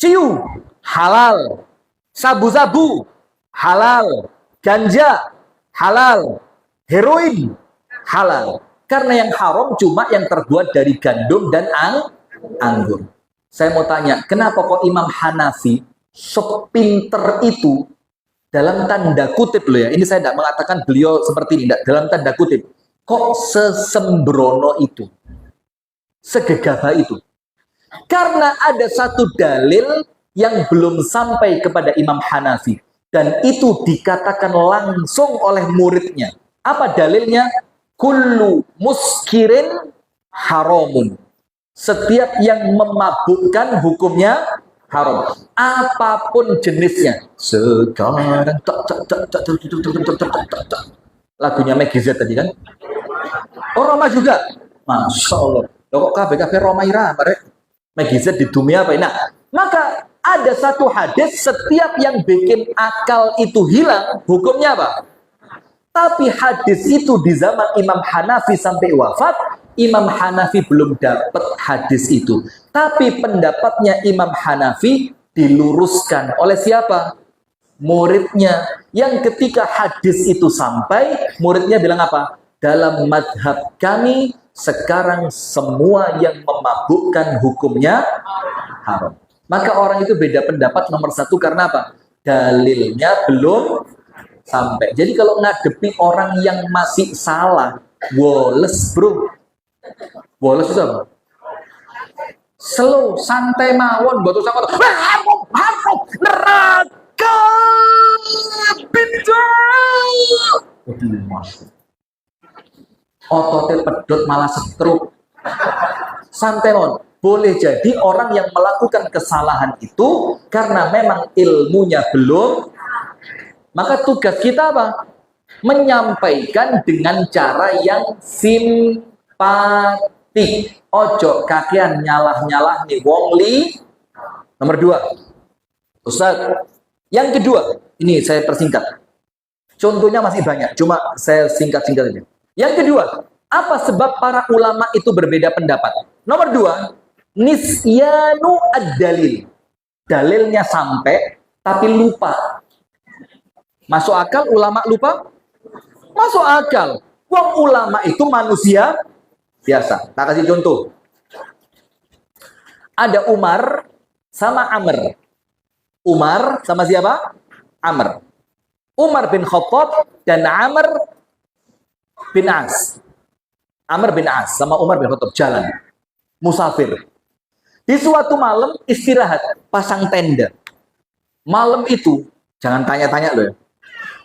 Ciu halal. Sabu-sabu halal. Ganja halal. Heroin halal. Karena yang haram cuma yang terbuat dari gandum dan anggur. Saya mau tanya, kenapa kok Imam Hanafi sepinter itu, dalam tanda kutip loh ya, ini saya tidak mengatakan beliau seperti ini, tidak, dalam tanda kutip, kok sesembrono itu, segegabah itu? Karena ada satu dalil yang belum sampai kepada Imam Hanafi, dan itu dikatakan langsung oleh muridnya. Apa dalilnya? Kullu muskirin haramun. Setiap yang memabukkan hukumnya haram. Apapun jenisnya. Sekarang lagunya Meggy Z tadi kan? Oh, Roma juga. Masya Allah. Kok KB Roma Ira, Meggy Z di dunia apa? Nah, Maka ada satu hadis, setiap yang bikin akal itu hilang, hukumnya apa? Tapi hadis itu di zaman Imam Hanafi sampai wafat, Imam Hanafi belum dapat hadis itu. Tapi pendapatnya Imam Hanafi diluruskan oleh siapa? Muridnya. Yang ketika hadis itu sampai, muridnya bilang apa? Dalam madhab kami, sekarang semua yang memabukkan hukumnya haram. Maka orang itu beda pendapat nomor satu karena apa? Dalilnya belum sampai. Jadi kalau ngadepi orang yang masih salah, woles bro. Woles itu apa? Slow, santai mawon, batu sangat. Harum, neraka, bid'ah. Ototnya pedot malah stroke. Santai mawon. Boleh jadi orang yang melakukan kesalahan itu karena memang ilmunya belum. Maka tugas kita apa? Menyampaikan dengan cara yang simpatik. Ojo kakean nyalah-nyalah nih wong li. Nomor 2. Ustaz. Yang kedua, ini saya persingkat. Contohnya masih banyak, cuma saya singkat-singkat aja. Yang kedua, apa sebab para ulama itu berbeda pendapat? Nomor 2, nisyanu ad-dalil. Dalilnya sampai, tapi lupa. Masuk akal ulama lupa? Masuk akal. Wong ulama itu manusia biasa. Tak kasih contoh. Ada Umar sama Amr. Umar sama siapa? Amr. Umar bin Khattab dan Amr bin As. Amr bin As sama Umar bin Khattab jalan. Musafir. Di suatu malam istirahat, pasang tenda. Malam itu, jangan tanya-tanya loh ya.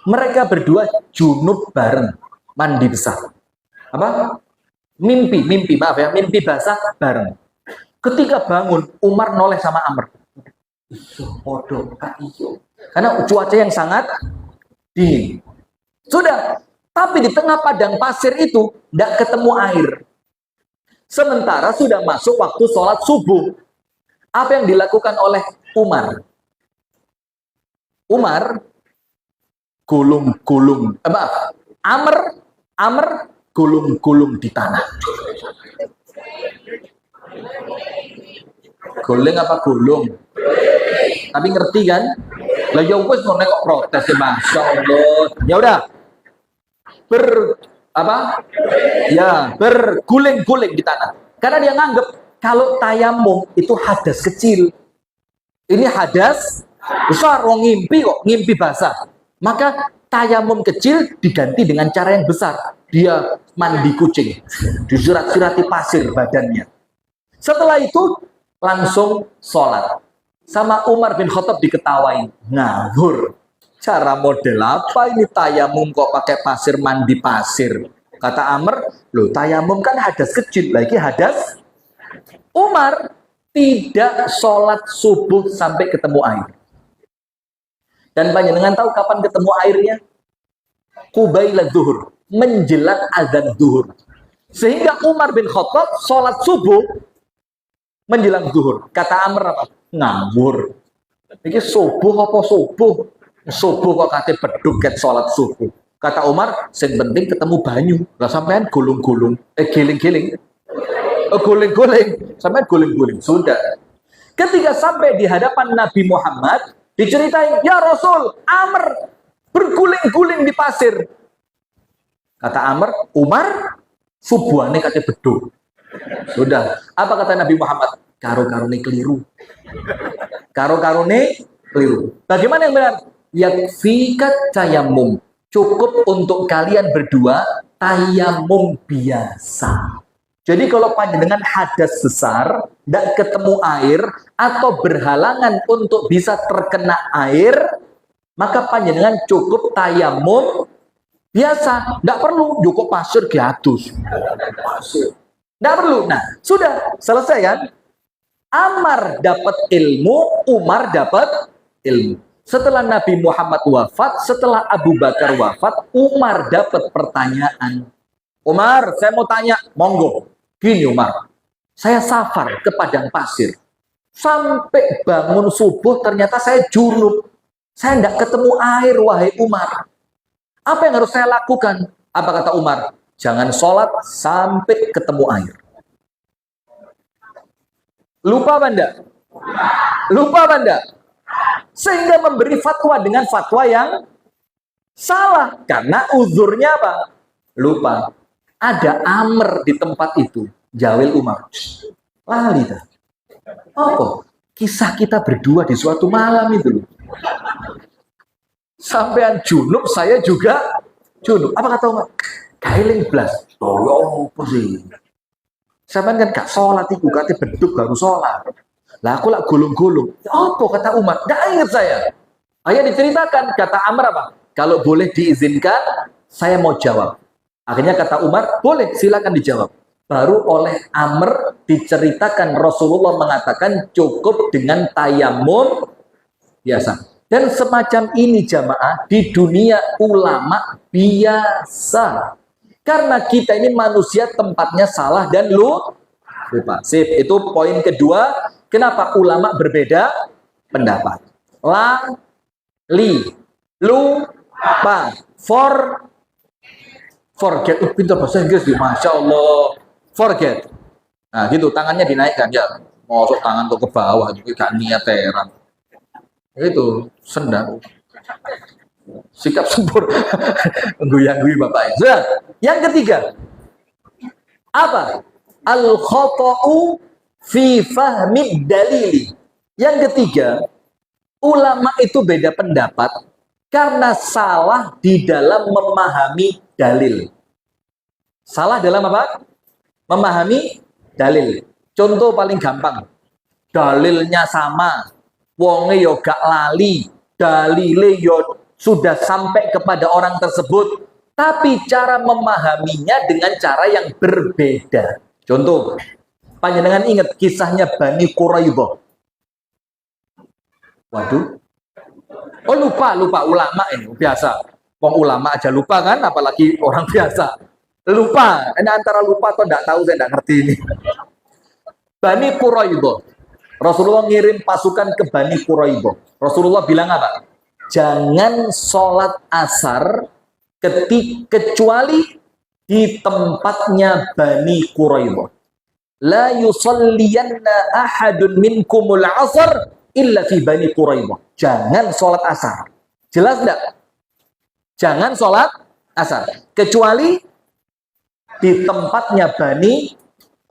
Mereka berdua junub bareng, mandi besar. Apa? Mimpi basah bareng. Ketika bangun, Umar noleh sama Amr. Karena cuaca yang sangat dingin. Sudah, tapi di tengah padang pasir itu, tidak ketemu air. Sementara sudah masuk waktu sholat subuh. Apa yang dilakukan oleh Umar? Umar gulung-gulung. Amr gulung-gulung di tanah. Guling apa gulung? Tapi ngerti kan? Lah ya wis ngono kok protes ya Masya Allah. Ya udah. Berguling-guling di tanah. Karena dia nganggep kalau tayamum itu hadas kecil. Ini hadas besar, wong ngimpi kok, ngimpi basah. Maka tayamum kecil diganti dengan cara yang besar. Dia mandi kucing, disirat-sirati pasir badannya. Setelah itu langsung sholat. Sama Umar bin Khattab diketawain. Ngawur. Cara model apa ini tayamum kok pakai pasir, mandi pasir? Kata Amr, loh tayamum kan hadas kecil, lagi hadas. Umar tidak sholat subuh sampai ketemu air. Dan panjenengan tahu kapan ketemu airnya? Qubailat zuhur, menjelang azan zuhur. Sehingga Umar bin Khattab sholat subuh menjelang zuhur. Kata Amr apa? Ngawur. Ini subuh apa subuh? Subuh kok kate beduk ket sholat subuh. Kata Umar, yang penting ketemu banyu. Lah sampean gulung-gulung, giling-giling. Guling-guling, sampean guling-guling. Sudah. Ketika sampai di hadapan Nabi Muhammad, diceritain, ya Rasul, Amr berguling-guling di pasir. Kata Amr, Umar, subuhane kate beduk. Sudah. Apa kata Nabi Muhammad? Karo-karone keliru. Karo-karone keliru. Bagaimana yang benar? Yakfikat tayamum. Cukup untuk kalian berdua tayamum biasa. Jadi kalau panjenengan hadas besar, tidak ketemu air, atau berhalangan untuk bisa terkena air, maka panjenengan cukup tayamum biasa. Tidak perlu cukup pasir diadus. Tidak perlu. Nah, sudah selesai kan? Amr dapat ilmu, Umar dapat ilmu. Setelah Nabi Muhammad wafat, setelah Abu Bakar wafat, Umar dapat pertanyaan. Umar, saya mau tanya, monggo. Gini Umar, saya safar ke padang pasir. Sampai bangun subuh ternyata saya junub. Saya tidak ketemu air, wahai Umar. Apa yang harus saya lakukan? Apa kata Umar? Jangan sholat sampai ketemu air. Lupa Banda? Lupa Banda? Sehingga memberi fatwa dengan fatwa yang salah. Karena uzurnya apa? Lupa. Ada Amr di tempat itu. Jawil Umar. Lali dah. Oh, kisah kita berdua di suatu malam itu. Sampean junub, saya juga junub. Apa kata Umar? Kailing blas. Oh, apa sih? Sampean kan gak sholat itu, katanya beduk baru sholat. Lah aku lah gulung-gulung. Apa kata Umar? Gak ingat saya. Ayo diceritakan, kata Amr apa? Kalau boleh diizinkan, saya mau jawab. Akhirnya kata Umar, boleh, silakan dijawab. Baru oleh Amr diceritakan Rasulullah mengatakan cukup dengan tayamum biasa. Dan semacam ini jamaah di dunia ulama biasa. Karena kita ini manusia tempatnya salah dan lupa. Sip, itu poin kedua. Kenapa ulama berbeda pendapat? Lupa. Forget. Pintar bahasa Inggris, Masya Allah. Forget. Nah gitu, tangannya dinaikkan ya. Masuk tangan tuh ke bawah juga gak niat heran. Itu sendang. Sikap sempur. Guyang-guyu Bapak. Sudah. Yang ketiga. Apa? Al-khata'u fi fahmi dalili. Yang ketiga, ulama itu beda pendapat karena salah di dalam memahami dalil. Salah dalam apa? Memahami dalil. Contoh paling gampang. Dalilnya sama. Wonge yo gak lali. Dalile yo sudah sampai kepada orang tersebut. Tapi cara memahaminya dengan cara yang berbeda. Contoh. Panjenengan ingat kisahnya Bani Quraidah. Waduh. Oh lupa ulama ini biasa. Wong ulama aja lupa kan, apalagi orang biasa. Lupa. Ini antara lupa atau tidak tahu, saya tidak ngerti ini. Bani Quraidah. Rasulullah ngirim pasukan ke Bani Quraidah. Rasulullah bilang apa? Jangan sholat asar kecuali di tempatnya Bani Quraidah. La yusalliyanna ahadun minkumul asar illa fi Bani Quraidah. Jangan sholat asar. Jelas enggak? Jangan sholat asar. Kecuali di tempatnya Bani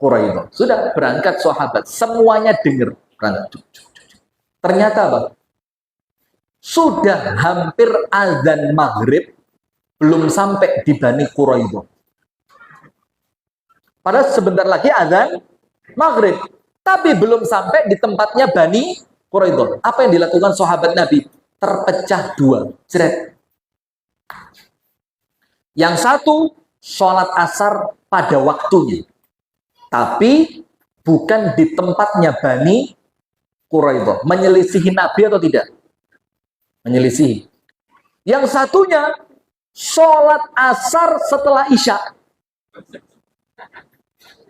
Quraidah. Sudah berangkat sahabat. Semuanya dengar. Ternyata apa? Sudah hampir azan maghrib. Belum sampai di Bani Quraidah. Padahal sebentar lagi azan maghrib. Tapi belum sampai di tempatnya Bani Quraidah. Apa yang dilakukan sahabat Nabi? Terpecah dua. Jeret. Yang satu, sholat asar pada waktunya. Tapi bukan di tempatnya Bani Quraidah. Menyelisihi Nabi atau tidak? Menyelisihi. Yang satunya, sholat asar setelah Isya.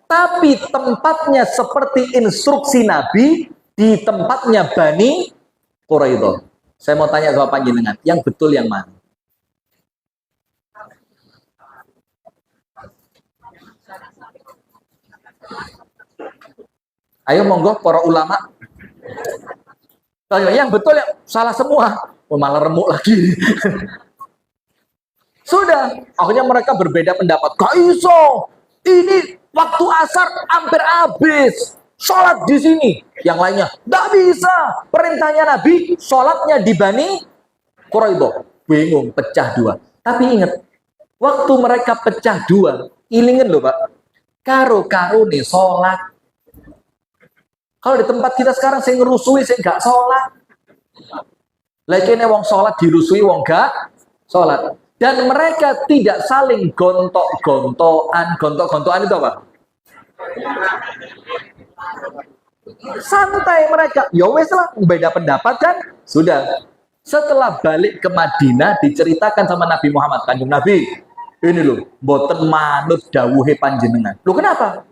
Tapi tempatnya seperti instruksi Nabi di tempatnya Bani Quraidah. Saya mau tanya sama panjenengan, yang betul yang mana? Ayo monggo para ulama. Yang betul yang salah semua. Oh, malah remuk lagi. Sudah, akhirnya mereka berbeda pendapat. Gak iso. Ini waktu asar hampir habis. Sholat di sini. Yang lainnya, gak bisa. Perintahnya Nabi, sholatnya di Bani Quraidah. Bingung, pecah dua. Tapi ingat, waktu mereka pecah dua, ilingen loh Pak. Karo-karo nih sholat. Kalau di tempat kita sekarang saya ngerusui, saya nggak sholat. Lagi ini wong sholat dirusui, wong nggak sholat. Dan mereka tidak saling gontok-gontokan. Gontok-gontokan itu apa? Santai mereka. Ya wes lah, beda pendapat kan? Sudah. Setelah balik ke Madinah, diceritakan sama Nabi Muhammad. Kanjeng Nabi, ini loh, boten manut dawuhe panjenengan. Loh kenapa?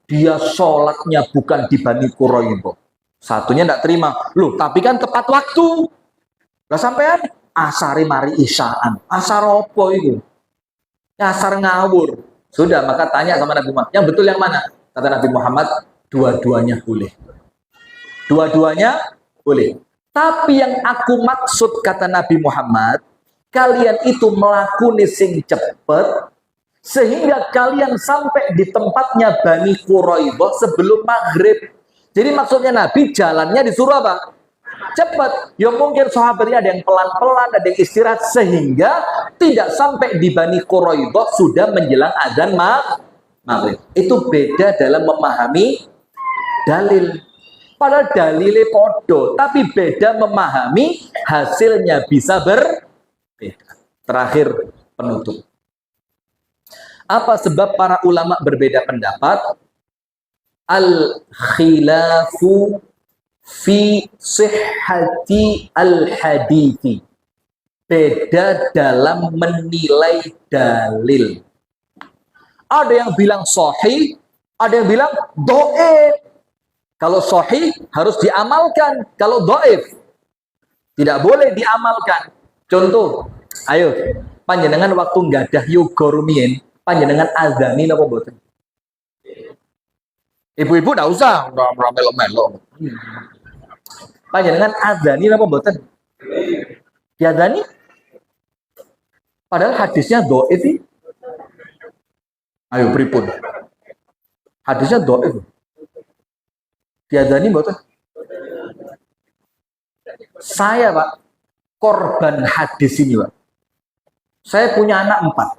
Dia sholatnya bukan di Bani Quraidah, Satunya tidak terima. Loh, tapi kan tepat waktu. Lah sampean asari mari isyaan. Asar opo itu? Asar ngawur. Sudah, maka tanya sama Nabi Muhammad. Yang betul yang mana? Kata Nabi Muhammad, dua-duanya boleh. Dua-duanya boleh. Tapi yang aku maksud, kata Nabi Muhammad, kalian itu melakukan sing cepet, sehingga kalian sampai di tempatnya Bani Quraidah sebelum maghrib. Jadi maksudnya Nabi jalannya disuruh apa? Cepat. Ya mungkin sahabatnya ada yang pelan-pelan, ada yang istirahat, sehingga tidak sampai di Bani Quraidah sudah menjelang adzan maghrib. Itu beda dalam memahami dalil. Padahal dalilnya podo, tapi beda memahami, hasilnya bisa berbeda. Terakhir, penutup. Apa sebab para ulama berbeda pendapat? Al-khilafu fi sihhati al-hadithi. Beda dalam menilai dalil. Ada yang bilang sahih, ada yang bilang dhaif. Kalau sahih harus diamalkan, kalau dhaif tidak boleh diamalkan. Contoh, ayo, panjenengan waktu nggadah yoga rumiyin, panjenengan azani napa mboten? Ibu-ibu ndak usah melo-melo. Panjenengan azani napa mboten? Diazani? Padahal hadisnya dhaif iki. Ayo pripun? Hadisnya dhaif. Diazani mboten? Saya, Pak, korban hadis ini, Pak. Saya punya anak 4.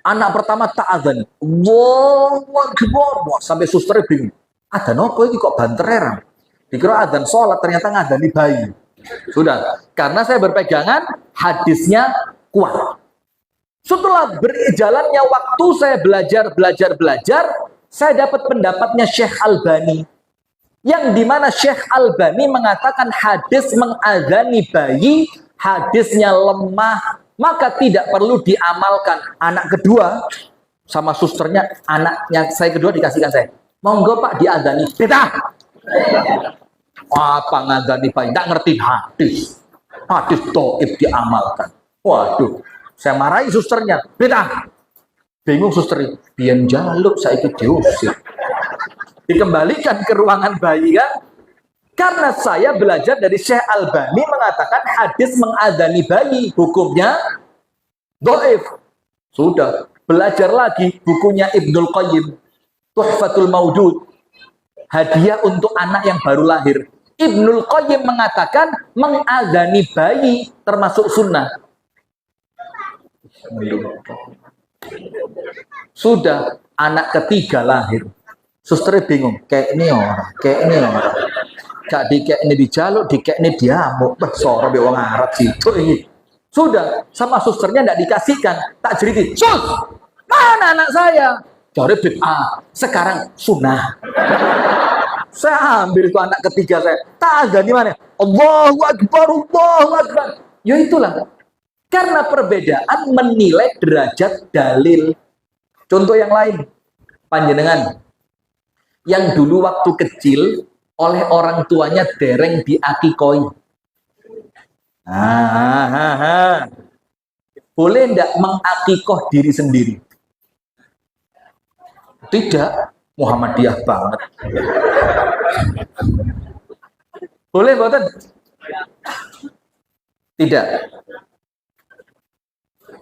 Anak pertama tak azan. Allahu Akbar. Sampai susternya bingung. Adzan apa ini kok banteran? Dikira adzan sholat, ternyata ngadani bayi. Sudah. Karena saya berpegangan hadisnya kuat. Setelah berjalannya waktu saya belajar, saya dapat pendapatnya Syekh Albani. Yang dimana Syekh Albani mengatakan hadis mengazani bayi, hadisnya lemah, maka tidak perlu diamalkan. Anak kedua, sama susternya, anaknya saya kedua dikasihkan saya. Monggo Pak diazani. Beda. Apa ngazani bayi? Tidak ngerti hadis. Hadis dhaif diamalkan. Waduh, saya marahi susternya. Beda. Bingung susternya. Biyen jaluk saiki diusir. Dikembalikan ke ruangan bayi kan? Karena saya belajar dari Syekh Albani mengatakan hadis mengadzani bayi hukumnya dhaif. Sudah, belajar lagi bukunya Ibnul Qayyim, Tuhfatul Maudud, hadiah untuk anak yang baru lahir. Ibnul Qayyim mengatakan mengadzani bayi termasuk sunnah. Sudah, anak ketiga lahir. Susternya bingung, kayak ini orang. Gak dikek ini dijaluk, dikek ini diamuk. Soro be wong Arab situ ini. Sudah, sama susternya tidak dikasihkan. Tak cerita, sus, mana anak saya? Jawabnya bid'ah. Sekarang sunnah. Saya ambil itu anak ketiga saya. Tak ada di mana? Allahu Akbar, Allahu Akbar. Ya itulah. Karena perbedaan menilai derajat dalil. Contoh yang lain, panjenengan yang dulu waktu kecil oleh orang tuanya dereng diakikoi. Boleh ndak mengakikoh diri sendiri? Tidak, Muhammadiyah banget. Boleh boten? Tidak.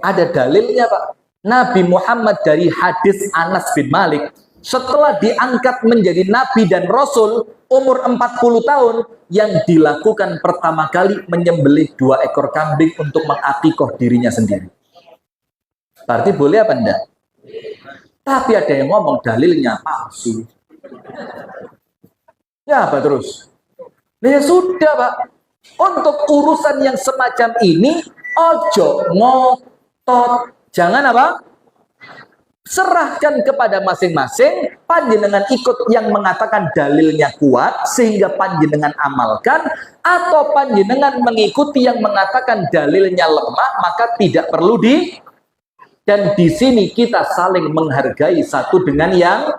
Ada dalilnya, Pak. Nabi Muhammad dari hadis Anas bin Malik, setelah diangkat menjadi nabi dan rasul umur 40 tahun, yang dilakukan pertama kali menyembelih 2 ekor kambing untuk mengakikoh dirinya sendiri. Berarti boleh apa enggak? Tapi ada yang ngomong dalilnya palsu. Ya apa terus? Ya sudah, Pak. Untuk urusan yang semacam ini, ojo ngotot. Jangan apa? Serahkan kepada masing-masing. Panjenengan ikut yang mengatakan dalilnya kuat sehingga panjenengan amalkan, atau panjenengan mengikuti yang mengatakan dalilnya lemah, maka tidak perlu di. Dan di sini kita saling menghargai satu dengan yang.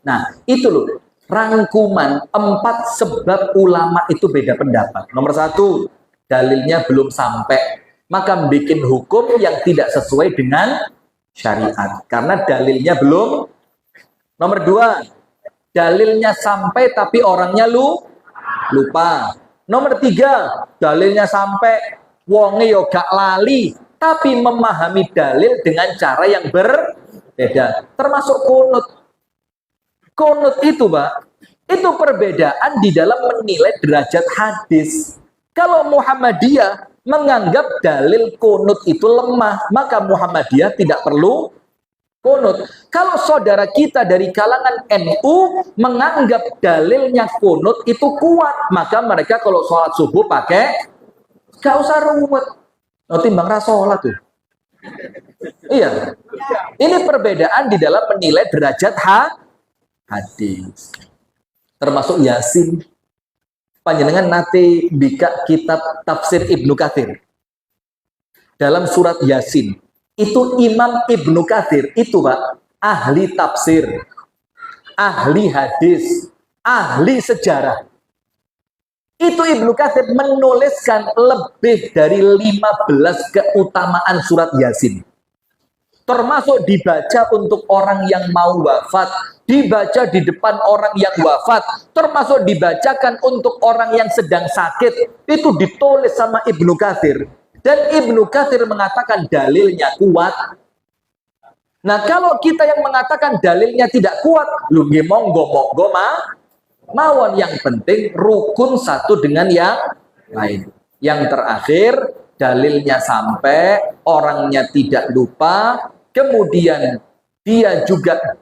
Nah, itu loh. rangkuman 4 sebab ulama itu beda pendapat. Nomor 1, dalilnya belum sampai, maka bikin hukum yang tidak sesuai dengan syariat karena dalilnya belum. Nomor 2, dalilnya sampai tapi orangnya lupa. Nomor 3, dalilnya sampai wonge yo gak lali tapi memahami dalil dengan cara yang berbeda. Termasuk kunut. Kunut itu, Pak, itu perbedaan di dalam menilai derajat hadis. Kalau Muhammadiyah menganggap dalil kunut itu lemah, maka Muhammadiyah tidak perlu kunut. Kalau saudara kita dari kalangan NU menganggap dalilnya kunut itu kuat, maka mereka kalau sholat subuh pakai, gak usah ruwet. Timbang rasolat tuh. Iya. Ini perbedaan di dalam menilai derajat hadis. Termasuk Yasin. Panjenengan nate bika kitab tafsir Ibnu Katsir. Dalam surat Yasin, itu Imam Ibnu Katsir itu, Pak, ahli tafsir, ahli hadis, ahli sejarah. Itu Ibnu Katsir menuliskan lebih dari 15 keutamaan surat Yasin. Termasuk dibaca untuk orang yang mau wafat, dibaca di depan orang yang wafat, termasuk dibacakan untuk orang yang sedang sakit. Itu ditulis sama Ibnu Katsir. Dan Ibnu Katsir mengatakan dalilnya kuat. Nah, kalau kita yang mengatakan dalilnya tidak kuat, lu monggo mawon, yang penting rukun satu dengan yang lain. Yang terakhir, dalilnya sampai, orangnya tidak lupa, kemudian dia juga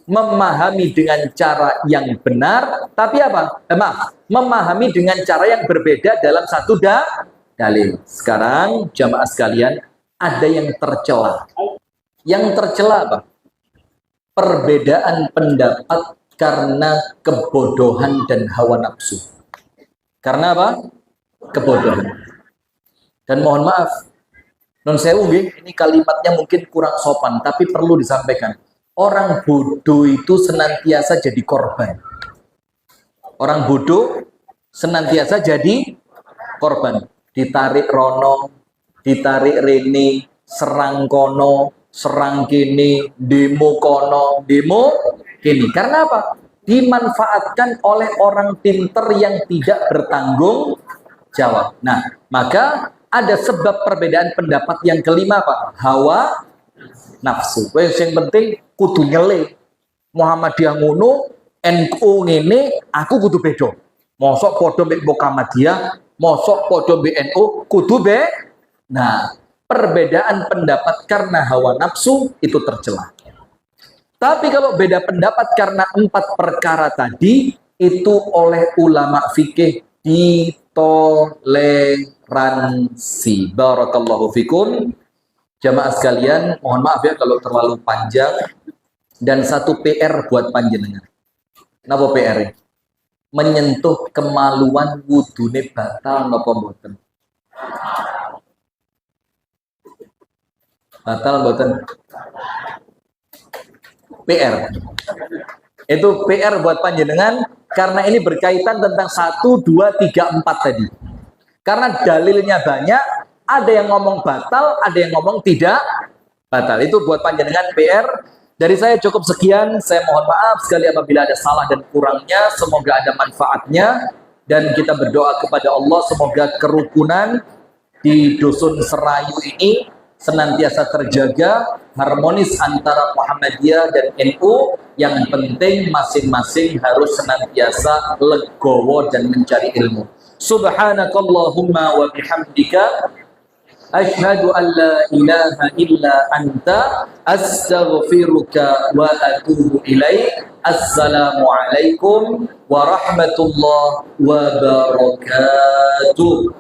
memahami dengan cara yang benar, tapi apa? Memahami dengan cara yang berbeda dalam satu dalil. Sekarang jamaah sekalian, ada yang tercela. Yang tercela apa? Perbedaan pendapat karena kebodohan dan hawa nafsu. Karena apa? Kebodohan. Dan mohon maaf, non sewu ini kalimatnya mungkin kurang sopan, tapi perlu disampaikan. Orang bodoh itu senantiasa jadi korban. Orang bodoh senantiasa jadi korban. Ditarik rono, ditarik rene, serang kono, serang kini, demo kono, demo kini. Karena apa? Dimanfaatkan oleh orang pinter yang tidak bertanggung jawab. Nah, maka ada sebab perbedaan pendapat yang kelima, Pak. Hawa nafsu. Wes yang penting kudu nyele. Muhammadiyah ngono, NU ngene, aku kudu beda. Mosok padha mbek Muhammadiyah, mosok padha mbek NU, kudu be. Nah, perbedaan pendapat karena hawa nafsu itu tercela. Tapi kalau beda pendapat karena 4 perkara tadi, itu oleh ulama fikih ditoleransi. Barakallahu fikum. Jamaah sekalian, mohon maaf ya kalau terlalu panjang. Dan satu PR buat panjenengan. Napa PR? Menyentuh kemaluan wudune batal napa mboten? Batal mboten? PR. Itu PR buat panjenengan karena ini berkaitan tentang 1, 2, 3, 4 tadi. Karena dalilnya banyak, ada yang ngomong batal, ada yang ngomong tidak batal. Itu buat panjenengan PR. Dari saya cukup sekian. Saya mohon maaf sekali apabila ada salah dan kurangnya. Semoga ada manfaatnya. Dan kita berdoa kepada Allah semoga kerukunan di Dusun Serayu ini senantiasa terjaga, harmonis antara Muhammadiyah dan NU. Yang penting masing-masing harus senantiasa legowo dan mencari ilmu. Subhanakallahumma wa bihamdika asyhadu an la ilaha illa anta astaghfiruka wa atubu ilaik. Assalamualaikum warahmatullahi wabarakatuh.